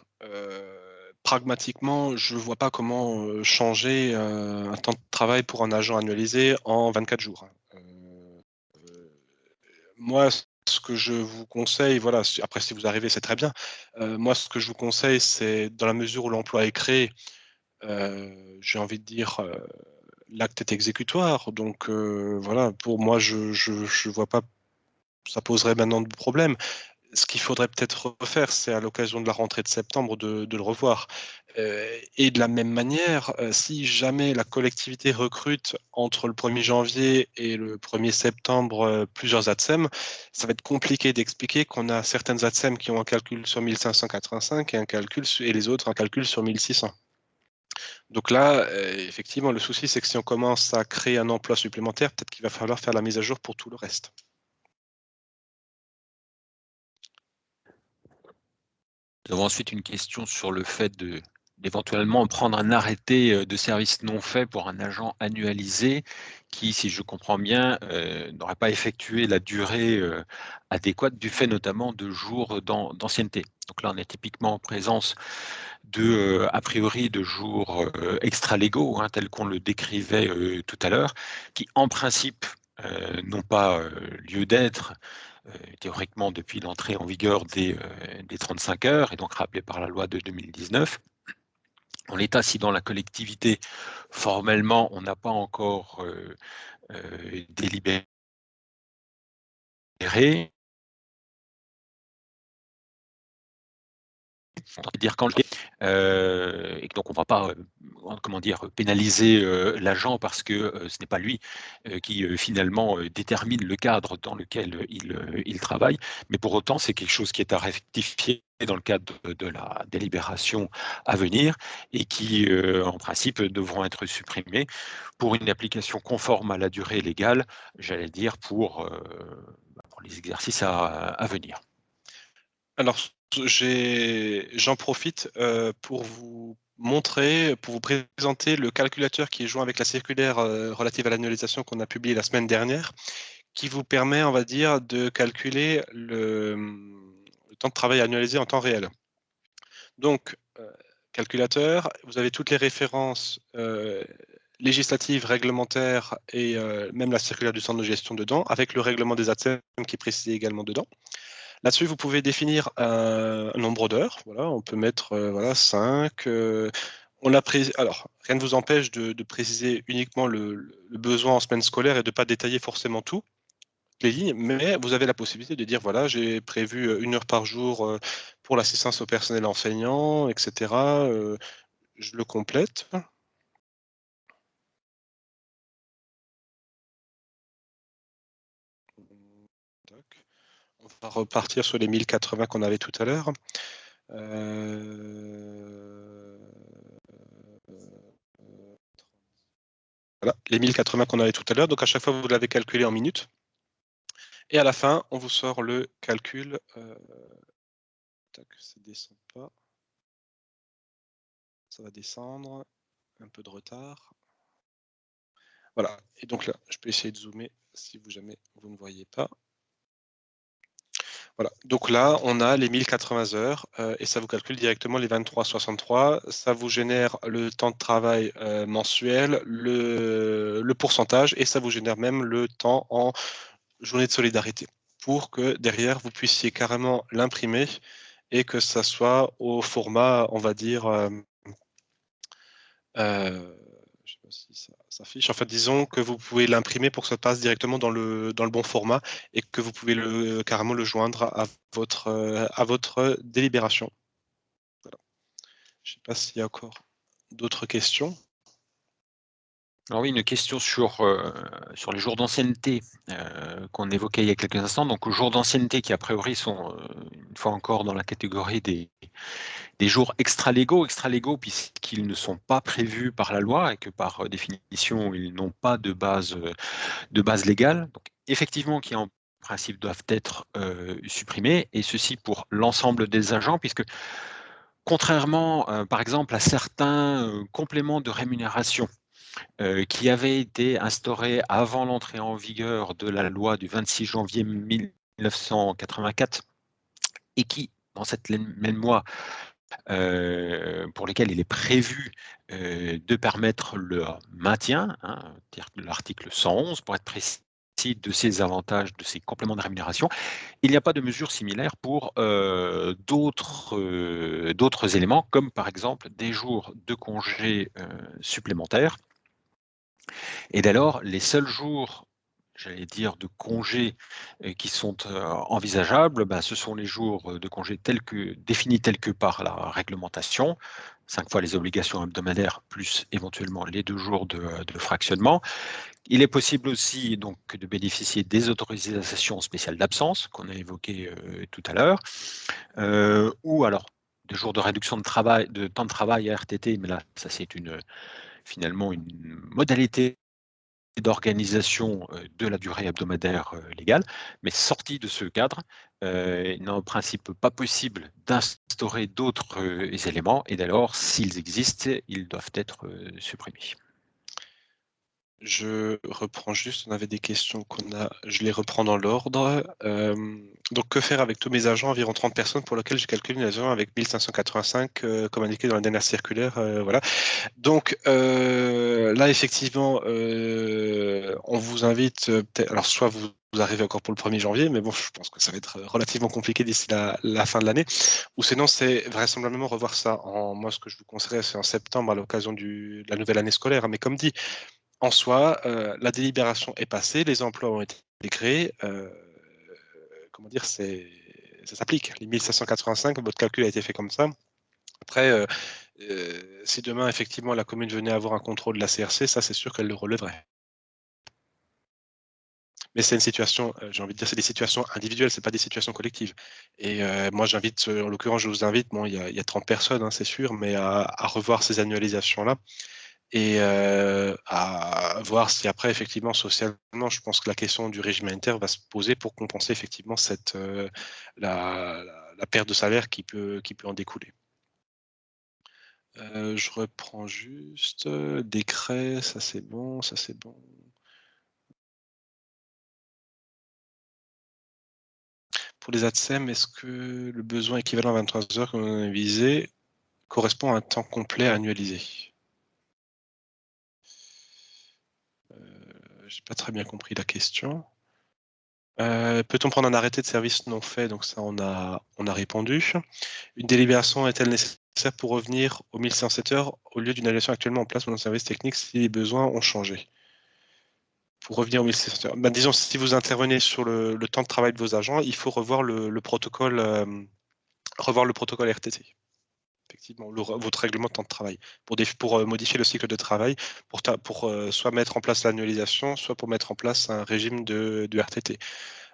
pragmatiquement, je ne vois pas comment changer un temps de travail pour un agent annualisé en 24 jours. Moi, ce que je vous conseille, voilà, après si vous arrivez, c'est très bien. Moi, ce que je vous conseille, c'est dans la mesure où l'emploi est créé, j'ai envie de dire, l'acte est exécutoire. Donc voilà, pour moi, je vois pas ça poserait maintenant de problème. Ce qu'il faudrait peut-être refaire, c'est à l'occasion de la rentrée de septembre de le revoir. Et de la même manière, si jamais la collectivité recrute entre le 1er janvier et le 1er septembre, plusieurs ATSEM, ça va être compliqué d'expliquer qu'on a certaines ATSEM qui ont un calcul sur 1585 et les autres un calcul sur 1600. Donc là, effectivement, le souci, c'est que si on commence à créer un emploi supplémentaire, peut-être qu'il va falloir faire la mise à jour pour tout le reste. Nous avons ensuite une question sur le fait d'éventuellement prendre un arrêté de service non fait pour un agent annualisé qui, si je comprends bien, n'aurait pas effectué la durée adéquate du fait notamment de jours d'ancienneté. Donc là, on est typiquement en présence a priori, de jours extra-légaux, tels qu'on le décrivait tout à l'heure, qui en principe n'ont pas lieu d'être théoriquement depuis l'entrée en vigueur des 35 heures, et donc rappelé par la loi de 2019. En l'état, si dans la collectivité, formellement, on n'a pas encore délibéré, dire quand et donc on ne va pas pénaliser l'agent parce que ce n'est pas lui qui finalement détermine le cadre dans lequel il travaille, mais pour autant c'est quelque chose qui est à rectifier dans le cadre de la délibération à venir et qui en principe devront être supprimés pour une application conforme à la durée légale, j'allais dire pour les exercices à venir. Alors, j'en profite pour vous montrer, pour vous présenter le calculateur qui est joint avec la circulaire relative à l'annualisation qu'on a publiée la semaine dernière, qui vous permet, on va dire, de calculer le temps de travail annualisé en temps réel. Donc, calculateur, vous avez toutes les références législatives, réglementaires et même la circulaire du centre de gestion dedans, avec le règlement des ATSEM qui est précisé également dedans. Là-dessus, vous pouvez définir un nombre d'heures. Voilà, on peut mettre 5. Alors, rien ne vous empêche de préciser uniquement le besoin en semaine scolaire et de ne pas détailler forcément tout, les lignes, mais vous avez la possibilité de dire, voilà, j'ai prévu 1 heure par jour pour l'assistance au personnel enseignant, etc. Je le complète. On va repartir sur les 1080 qu'on avait tout à l'heure. Voilà, les 1080 qu'on avait tout à l'heure. Donc à chaque fois, vous l'avez calculé en minutes. Et à la fin, on vous sort le calcul. Tac, ça descend pas. Ça va descendre. Un peu de retard. Voilà. Et donc là, je peux essayer de zoomer si jamais vous ne voyez pas. Voilà. Donc là, on a les 1080 heures et ça vous calcule directement les 23,63. Ça vous génère le temps de travail mensuel, le pourcentage et ça vous génère même le temps en journée de solidarité pour que derrière, vous puissiez carrément l'imprimer et que ça soit au format, on va dire, je sais pas si ça s'affiche. En fait, disons que vous pouvez l'imprimer pour que ça passe directement dans le bon format et que vous pouvez carrément le joindre à votre délibération. Voilà. Je ne sais pas s'il y a encore d'autres questions. Alors oui, une question sur les jours d'ancienneté qu'on évoquait il y a quelques instants. Donc, aux jours d'ancienneté qui, a priori, sont une fois encore dans la catégorie des jours extra-légaux puisqu'ils ne sont pas prévus par la loi et que par définition, ils n'ont pas de base légale. Donc, effectivement, qu'il y a principe doivent être supprimés, et ceci pour l'ensemble des agents, puisque contrairement, par exemple, à certains compléments de rémunération qui avaient été instaurés avant l'entrée en vigueur de la loi du 26 janvier 1984, et qui, dans cette même loi, pour lesquels il est prévu de permettre le maintien, hein, l'article 111 pour être précis, de ces avantages, de ces compléments de rémunération. Il n'y a pas de mesure similaire pour d'autres éléments, comme par exemple des jours de congés supplémentaires. Et dès lors, les seuls jours, j'allais dire, de congés qui sont envisageables, ce sont les jours de congés définis tels que par la réglementation, 5 fois les obligations hebdomadaires, plus éventuellement les 2 jours de fractionnement. Il est possible aussi donc de bénéficier des autorisations spéciales d'absence qu'on a évoquées tout à l'heure, ou alors des jours de réduction de temps de travail à RTT, mais là, ça c'est finalement une modalité d'organisation de la durée hebdomadaire légale, mais sorti de ce cadre, il n'est en principe pas possible d'instaurer d'autres éléments, et dès lors, s'ils existent, ils doivent être supprimés. Je reprends juste, on avait des questions je les reprends dans l'ordre. Donc, que faire avec tous mes agents, environ 30 personnes, pour lesquelles j'ai calculé une agent avec 1585, comme indiqué dans la dernière circulaire, voilà. Donc, là, effectivement, on vous invite, peut-être, alors soit vous arrivez encore pour le 1er janvier, mais bon, je pense que ça va être relativement compliqué d'ici la fin de l'année, ou sinon, c'est vraisemblablement revoir ça moi, ce que je vous conseillerais, c'est en septembre, à l'occasion de la nouvelle année scolaire, mais comme dit, en soi, la délibération est passée, les emplois ont été créés, comment dire? Ça s'applique. Les 1585, votre calcul a été fait comme ça. Après, si demain, effectivement, la commune venait avoir un contrôle de la CRC, ça, c'est sûr qu'elle le relèverait. Mais c'est une situation, j'ai envie de dire, c'est des situations individuelles, c'est pas des situations collectives, et moi, j'invite, en l'occurrence, je vous invite, bon, il y a 30 personnes, hein, c'est sûr, mais à revoir ces annualisations-là. Et à voir si après, effectivement, socialement, je pense que la question du régime inter va se poser pour compenser effectivement la perte de salaire qui peut en découler. Je reprends juste, décret, ça c'est bon, ça c'est bon. Pour les ATSEM, est-ce que le besoin équivalent à 23 heures qu'on a visé correspond à un temps complet annualisé? J'ai pas très bien compris la question. Peut-on prendre un arrêté de service non fait? Donc ça, on a répondu. Une délibération est-elle nécessaire pour revenir aux 1107 heures au lieu d'une annulation actuellement en place pour un service technique si les besoins ont changé? Pour revenir aux 1107 heures. Disons, si vous intervenez sur le temps de travail de vos agents, il faut revoir le protocole, RTT. Effectivement, votre règlement de temps de travail pour modifier le cycle de travail, pour soit mettre en place l'annualisation, soit pour mettre en place un régime de RTT.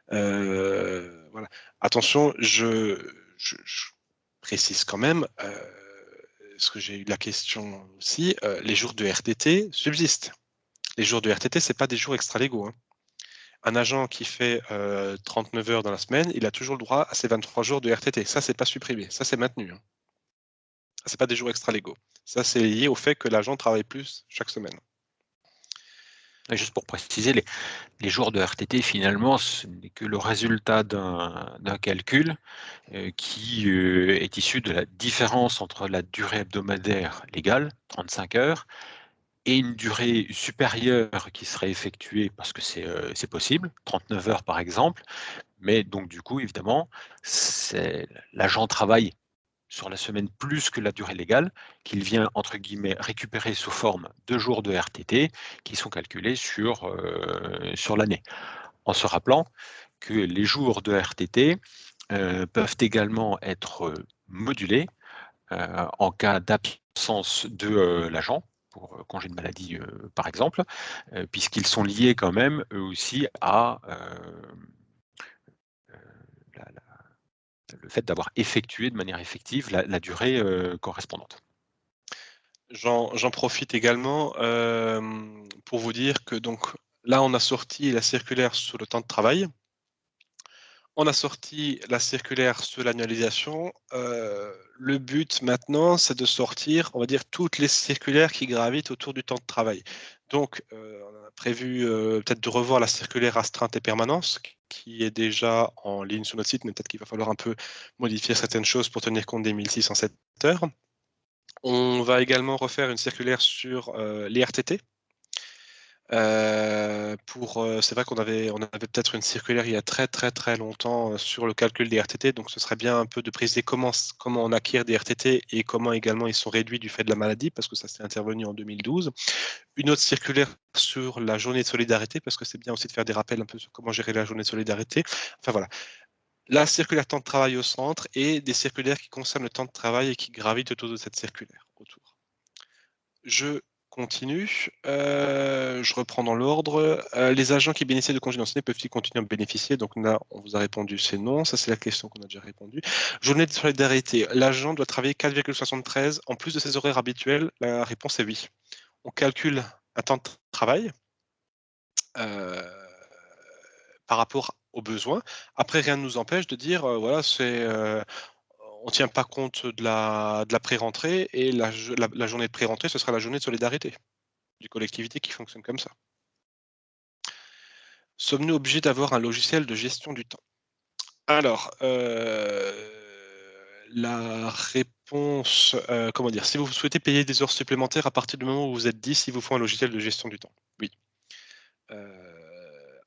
Voilà. Attention, je précise quand même, parce que j'ai eu la question aussi, les jours de RTT subsistent. Les jours de RTT, c'est pas des jours extralégaux, hein. Un agent qui fait 39 heures dans la semaine, il a toujours le droit à ses 23 jours de RTT. Ça, c'est pas supprimé, ça, c'est maintenu, hein. C'est pas des jours extralégaux. Ça, c'est lié au fait que l'agent travaille plus chaque semaine. Et juste pour préciser, les jours de RTT, finalement, ce n'est que le résultat d'un calcul qui est issu de la différence entre la durée hebdomadaire légale, 35 heures, et une durée supérieure qui serait effectuée, parce que c'est possible, 39 heures par exemple, mais donc du coup, évidemment, l'agent travaille sur la semaine plus que la durée légale, qu'il vient, entre guillemets, récupérer sous forme de jours de RTT qui sont calculés sur l'année. En se rappelant que les jours de RTT peuvent également être modulés en cas d'absence de l'agent, pour congé de maladie par exemple, puisqu'ils sont liés quand même eux aussi à le fait d'avoir effectué de manière effective la durée correspondante. J'en profite également pour vous dire que donc là, on a sorti la circulaire sur le temps de travail. On a sorti la circulaire sur l'annualisation. Le but maintenant, c'est de sortir, on va dire, toutes les circulaires qui gravitent autour du temps de travail. Donc, on a prévu peut-être de revoir la circulaire astreinte et permanence, qui est déjà en ligne sur notre site, mais peut-être qu'il va falloir un peu modifier certaines choses pour tenir compte des 1607 heures. On va également refaire une circulaire sur les RTT. C'est vrai qu'on avait peut-être une circulaire il y a très longtemps sur le calcul des RTT, donc ce serait bien un peu de préciser comment on acquiert des RTT et comment également ils sont réduits du fait de la maladie, parce que ça s'est intervenu en 2012. Une autre circulaire sur la journée de solidarité, parce que c'est bien aussi de faire des rappels un peu sur comment gérer la journée de solidarité. Enfin voilà. La circulaire temps de travail au centre et des circulaires qui concernent le temps de travail et qui gravitent autour de cette circulaire. Je continue. Je reprends dans l'ordre. Les agents qui bénéficient de congés d'ancienneté peuvent-ils continuer à en bénéficier? Donc là, on vous a répondu, c'est non. Ça, c'est la question qu'on a déjà répondu. Journée de solidarité. L'agent doit travailler 4,73 en plus de ses horaires habituels. La réponse est oui. On calcule un temps de travail par rapport aux besoins. Après, rien ne nous empêche de dire, voilà, on ne tient pas compte de la pré-rentrée et la journée de pré-rentrée, ce sera la journée de solidarité du collectivité qui fonctionne comme ça. Sommes-nous obligés d'avoir un logiciel de gestion du temps? Alors, la réponse, comment dire? Si vous souhaitez payer des heures supplémentaires à partir du moment où vous êtes 10, il vous faut un logiciel de gestion du temps. Oui.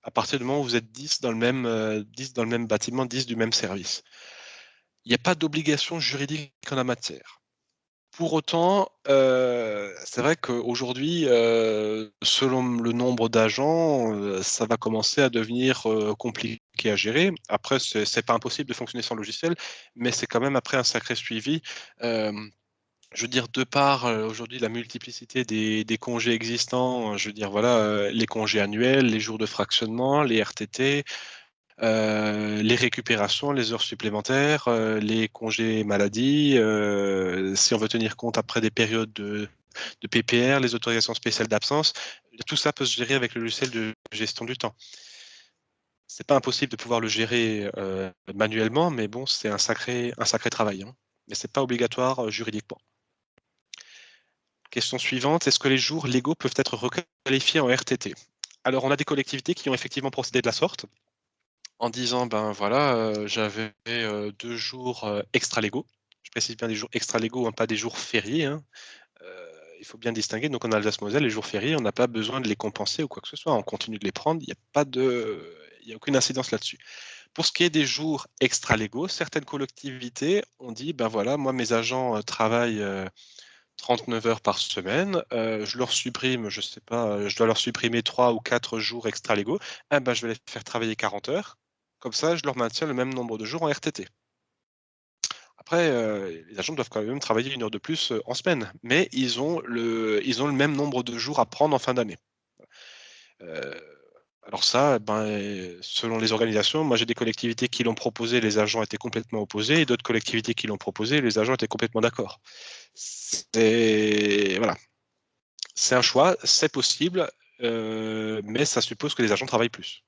À partir du moment où vous êtes 10 dans le même bâtiment, 10 du même service. Il n'y a pas d'obligation juridique en la matière. Pour autant, c'est vrai qu'aujourd'hui, selon le nombre d'agents, ça va commencer à devenir, compliqué à gérer. Après, c'est pas impossible de fonctionner sans logiciel, mais c'est quand même après un sacré suivi. Je veux dire, de par, aujourd'hui la multiplicité des congés existants, je veux dire, voilà, les congés annuels, les jours de fractionnement, les RTT, les récupérations, les heures supplémentaires, les congés maladie, si on veut tenir compte après des périodes de PPR, les autorisations spéciales d'absence, tout ça peut se gérer avec le logiciel de gestion du temps. C'est pas impossible de pouvoir le gérer manuellement, mais bon, c'est un sacré travail, hein. Mais c'est pas obligatoire juridiquement. Question suivante, est-ce que les jours légaux peuvent être requalifiés en RTT? Alors, on a des collectivités qui ont effectivement procédé de la sorte, en disant, ben voilà, j'avais 2 jours extra-légaux. Je précise bien des jours extra-légaux, hein, pas des jours fériés, hein. Il faut bien distinguer. Donc en Alsace-Moselle, les jours fériés, on n'a pas besoin de les compenser ou quoi que ce soit. On continue de les prendre. Il n'y a aucune incidence là-dessus. Pour ce qui est des jours extra-légaux, certaines collectivités ont dit, ben voilà, moi mes agents travaillent 39 heures par semaine, je leur supprime, je sais pas, je dois leur supprimer 3 ou 4 jours extra-légaux, eh ben, je vais les faire travailler 40 heures. Comme ça, je leur maintiens le même nombre de jours en RTT. Après, les agents doivent quand même travailler 1 heure de plus, en semaine, mais ils ont le même nombre de jours à prendre en fin d'année. Heu, alors ça, ben, selon les organisations, moi j'ai des collectivités qui l'ont proposé, les agents étaient complètement opposés et d'autres collectivités qui l'ont proposé, les agents étaient complètement d'accord. C'est voilà. C'est un choix, c'est possible, mais ça suppose que les agents travaillent plus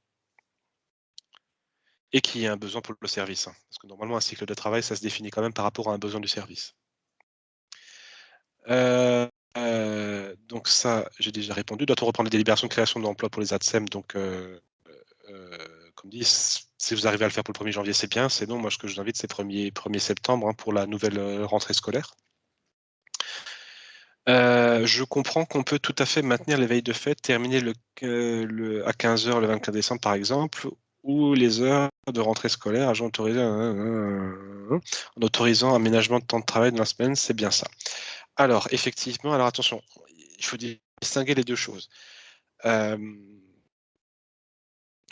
et qu'il y ait un besoin pour le service, hein. Parce que normalement, un cycle de travail, ça se définit quand même par rapport à un besoin du service. Donc ça, j'ai déjà répondu. Doit-on reprendre les délibérations de création d'emplois pour les ATSEM? Donc, comme dit, si vous arrivez à le faire pour le 1er janvier, c'est bien. Sinon, moi, ce que je vous invite, c'est 1er septembre, hein, pour la nouvelle, rentrée scolaire. Je comprends qu'on peut tout à fait maintenir les veilles de fête, terminer à 15 h le 24 décembre par exemple, ou les heures de rentrée scolaire, agent autorisé en autorisant aménagement de temps de travail dans la semaine, c'est bien ça. Alors effectivement, alors attention, il faut distinguer les 2 choses.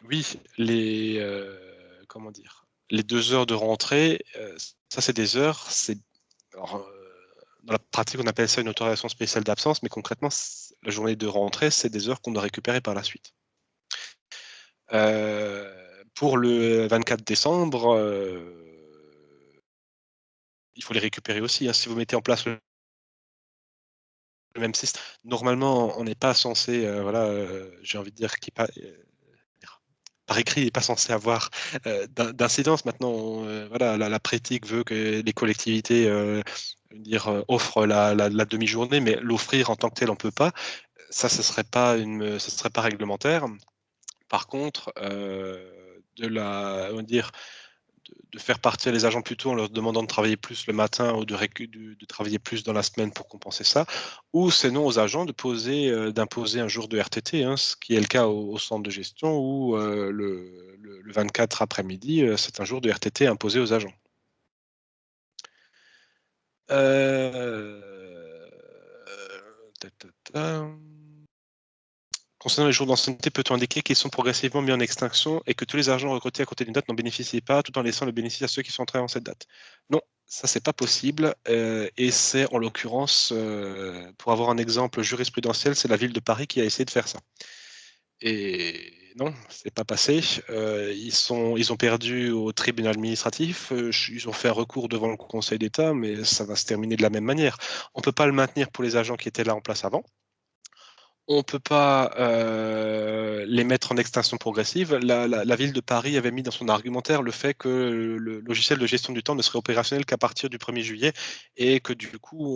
Oui, comment dire? Les 2 heures de rentrée, ça c'est des heures, alors, dans la pratique, on appelle ça une autorisation spéciale d'absence, mais concrètement, la journée de rentrée, c'est des heures qu'on doit récupérer par la suite. Pour le 24 décembre, il faut les récupérer aussi, hein. Si vous mettez en place le même système, normalement, on n'est pas censé, voilà, j'ai envie de dire, par écrit n'est pas censé avoir d'incidence. Maintenant, voilà, la pratique veut que les collectivités offrent la demi-journée, mais l'offrir en tant que tel, on ne peut pas. Ça, ce serait pas réglementaire. Par contre, on va dire, de faire partir les agents plus tôt en leur demandant de travailler plus le matin ou de travailler plus dans la semaine pour compenser ça, ou sinon aux agents d'imposer un jour de RTT, hein, ce qui est le cas au centre de gestion où le 24 après-midi, c'est un jour de RTT imposé aux agents. Concernant les jours d'ancienneté, peut-on indiquer qu'ils sont progressivement mis en extinction et que tous les agents recrutés à côté d'une date n'en bénéficient pas, tout en laissant le bénéfice à ceux qui sont entrés en cette date? Non, ça c'est pas possible, et c'est en l'occurrence, pour avoir un exemple jurisprudentiel, c'est la ville de Paris qui a essayé de faire ça. Et non, c'est pas passé. Ils ont perdu au tribunal administratif, ils ont fait un recours devant le Conseil d'État, mais ça va se terminer de la même manière. On peut pas le maintenir pour les agents qui étaient là en place avant. On peut pas les mettre en extinction progressive. La ville de Paris avait mis dans son argumentaire le fait que le logiciel de gestion du temps ne serait opérationnel qu'à partir du 1er juillet et que du coup,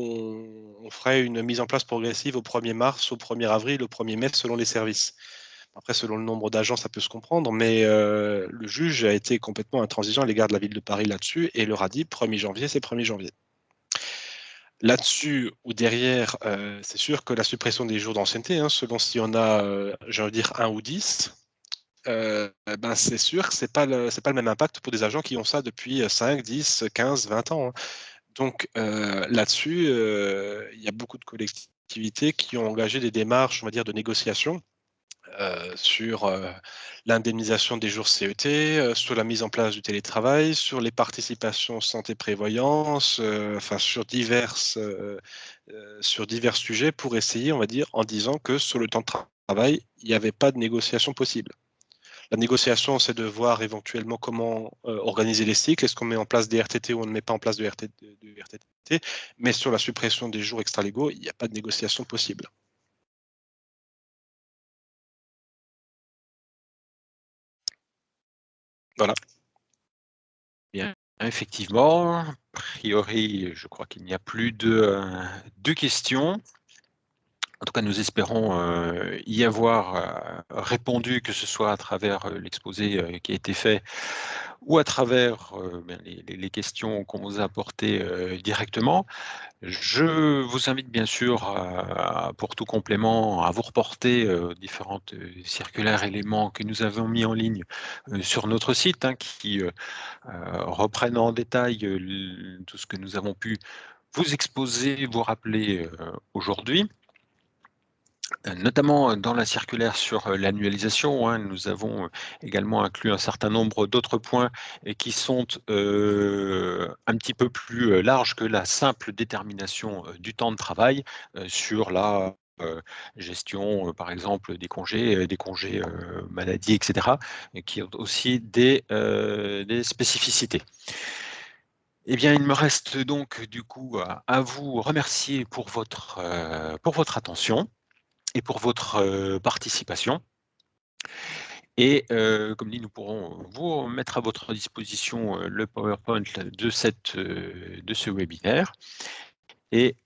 on ferait une mise en place progressive au 1er mars, au 1er avril, au 1er mai, selon les services. Après, selon le nombre d'agents, ça peut se comprendre, mais le juge a été complètement intransigeant à l'égard de la ville de Paris là-dessus et leur a dit 1er janvier, c'est 1er janvier. Là-dessus ou derrière, c'est sûr que la suppression des jours d'ancienneté, hein, selon si on a, j'ai envie de dire 1 ou 10, ben, c'est sûr que c'est pas le même impact pour des agents qui ont ça depuis 5, 10, 15, 20 ans, hein. Donc là-dessus, il y a beaucoup de collectivités qui ont engagé des démarches, on va dire, de négociation sur l'indemnisation des jours CET, sur la mise en place du télétravail, sur les participations santé-prévoyance, enfin sur divers sujets pour essayer, on va dire, en disant que sur le temps de travail, il n'y avait pas de négociation possible. La négociation, c'est de voir éventuellement comment organiser les cycles. Est-ce qu'on met en place des RTT ou on ne met pas en place de RTT? Mais sur la suppression des jours extralégaux, il n'y a pas de négociation possible. Voilà. Bien, effectivement, a priori, je crois qu'il n'y a plus de questions. En tout cas, nous espérons y avoir répondu, que ce soit à travers l'exposé qui a été fait ou à travers les questions qu'on vous a apportées directement. Je vous invite bien sûr, pour tout complément, à vous reporter différentes circulaires éléments que nous avons mis en ligne sur notre site, hein, qui reprennent en détail tout ce que nous avons pu vous exposer, vous rappeler aujourd'hui. Notamment dans la circulaire sur l'annualisation, hein, nous avons également inclus un certain nombre d'autres points qui sont un petit peu plus larges que la simple détermination du temps de travail sur la gestion, par exemple, des congés maladie, etc., qui ont aussi des spécificités. Eh bien, il me reste donc du coup à vous remercier pour votre attention et pour votre participation. Et comme dit, nous pourrons vous mettre à votre disposition le PowerPoint de ce webinaire. Et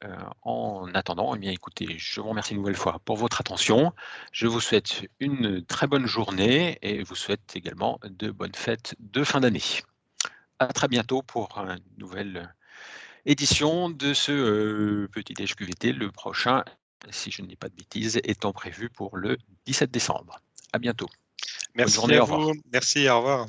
en attendant, eh bien, écoutez, je vous remercie une nouvelle fois pour votre attention. Je vous souhaite une très bonne journée et vous souhaite également de bonnes fêtes de fin d'année. À très bientôt pour une nouvelle édition de ce Petit Déj QVT, le prochain, si je ne dis pas de bêtises, étant prévu pour le 17 décembre. À bientôt. Merci Bonne journée, à au revoir. vous. Merci, au revoir.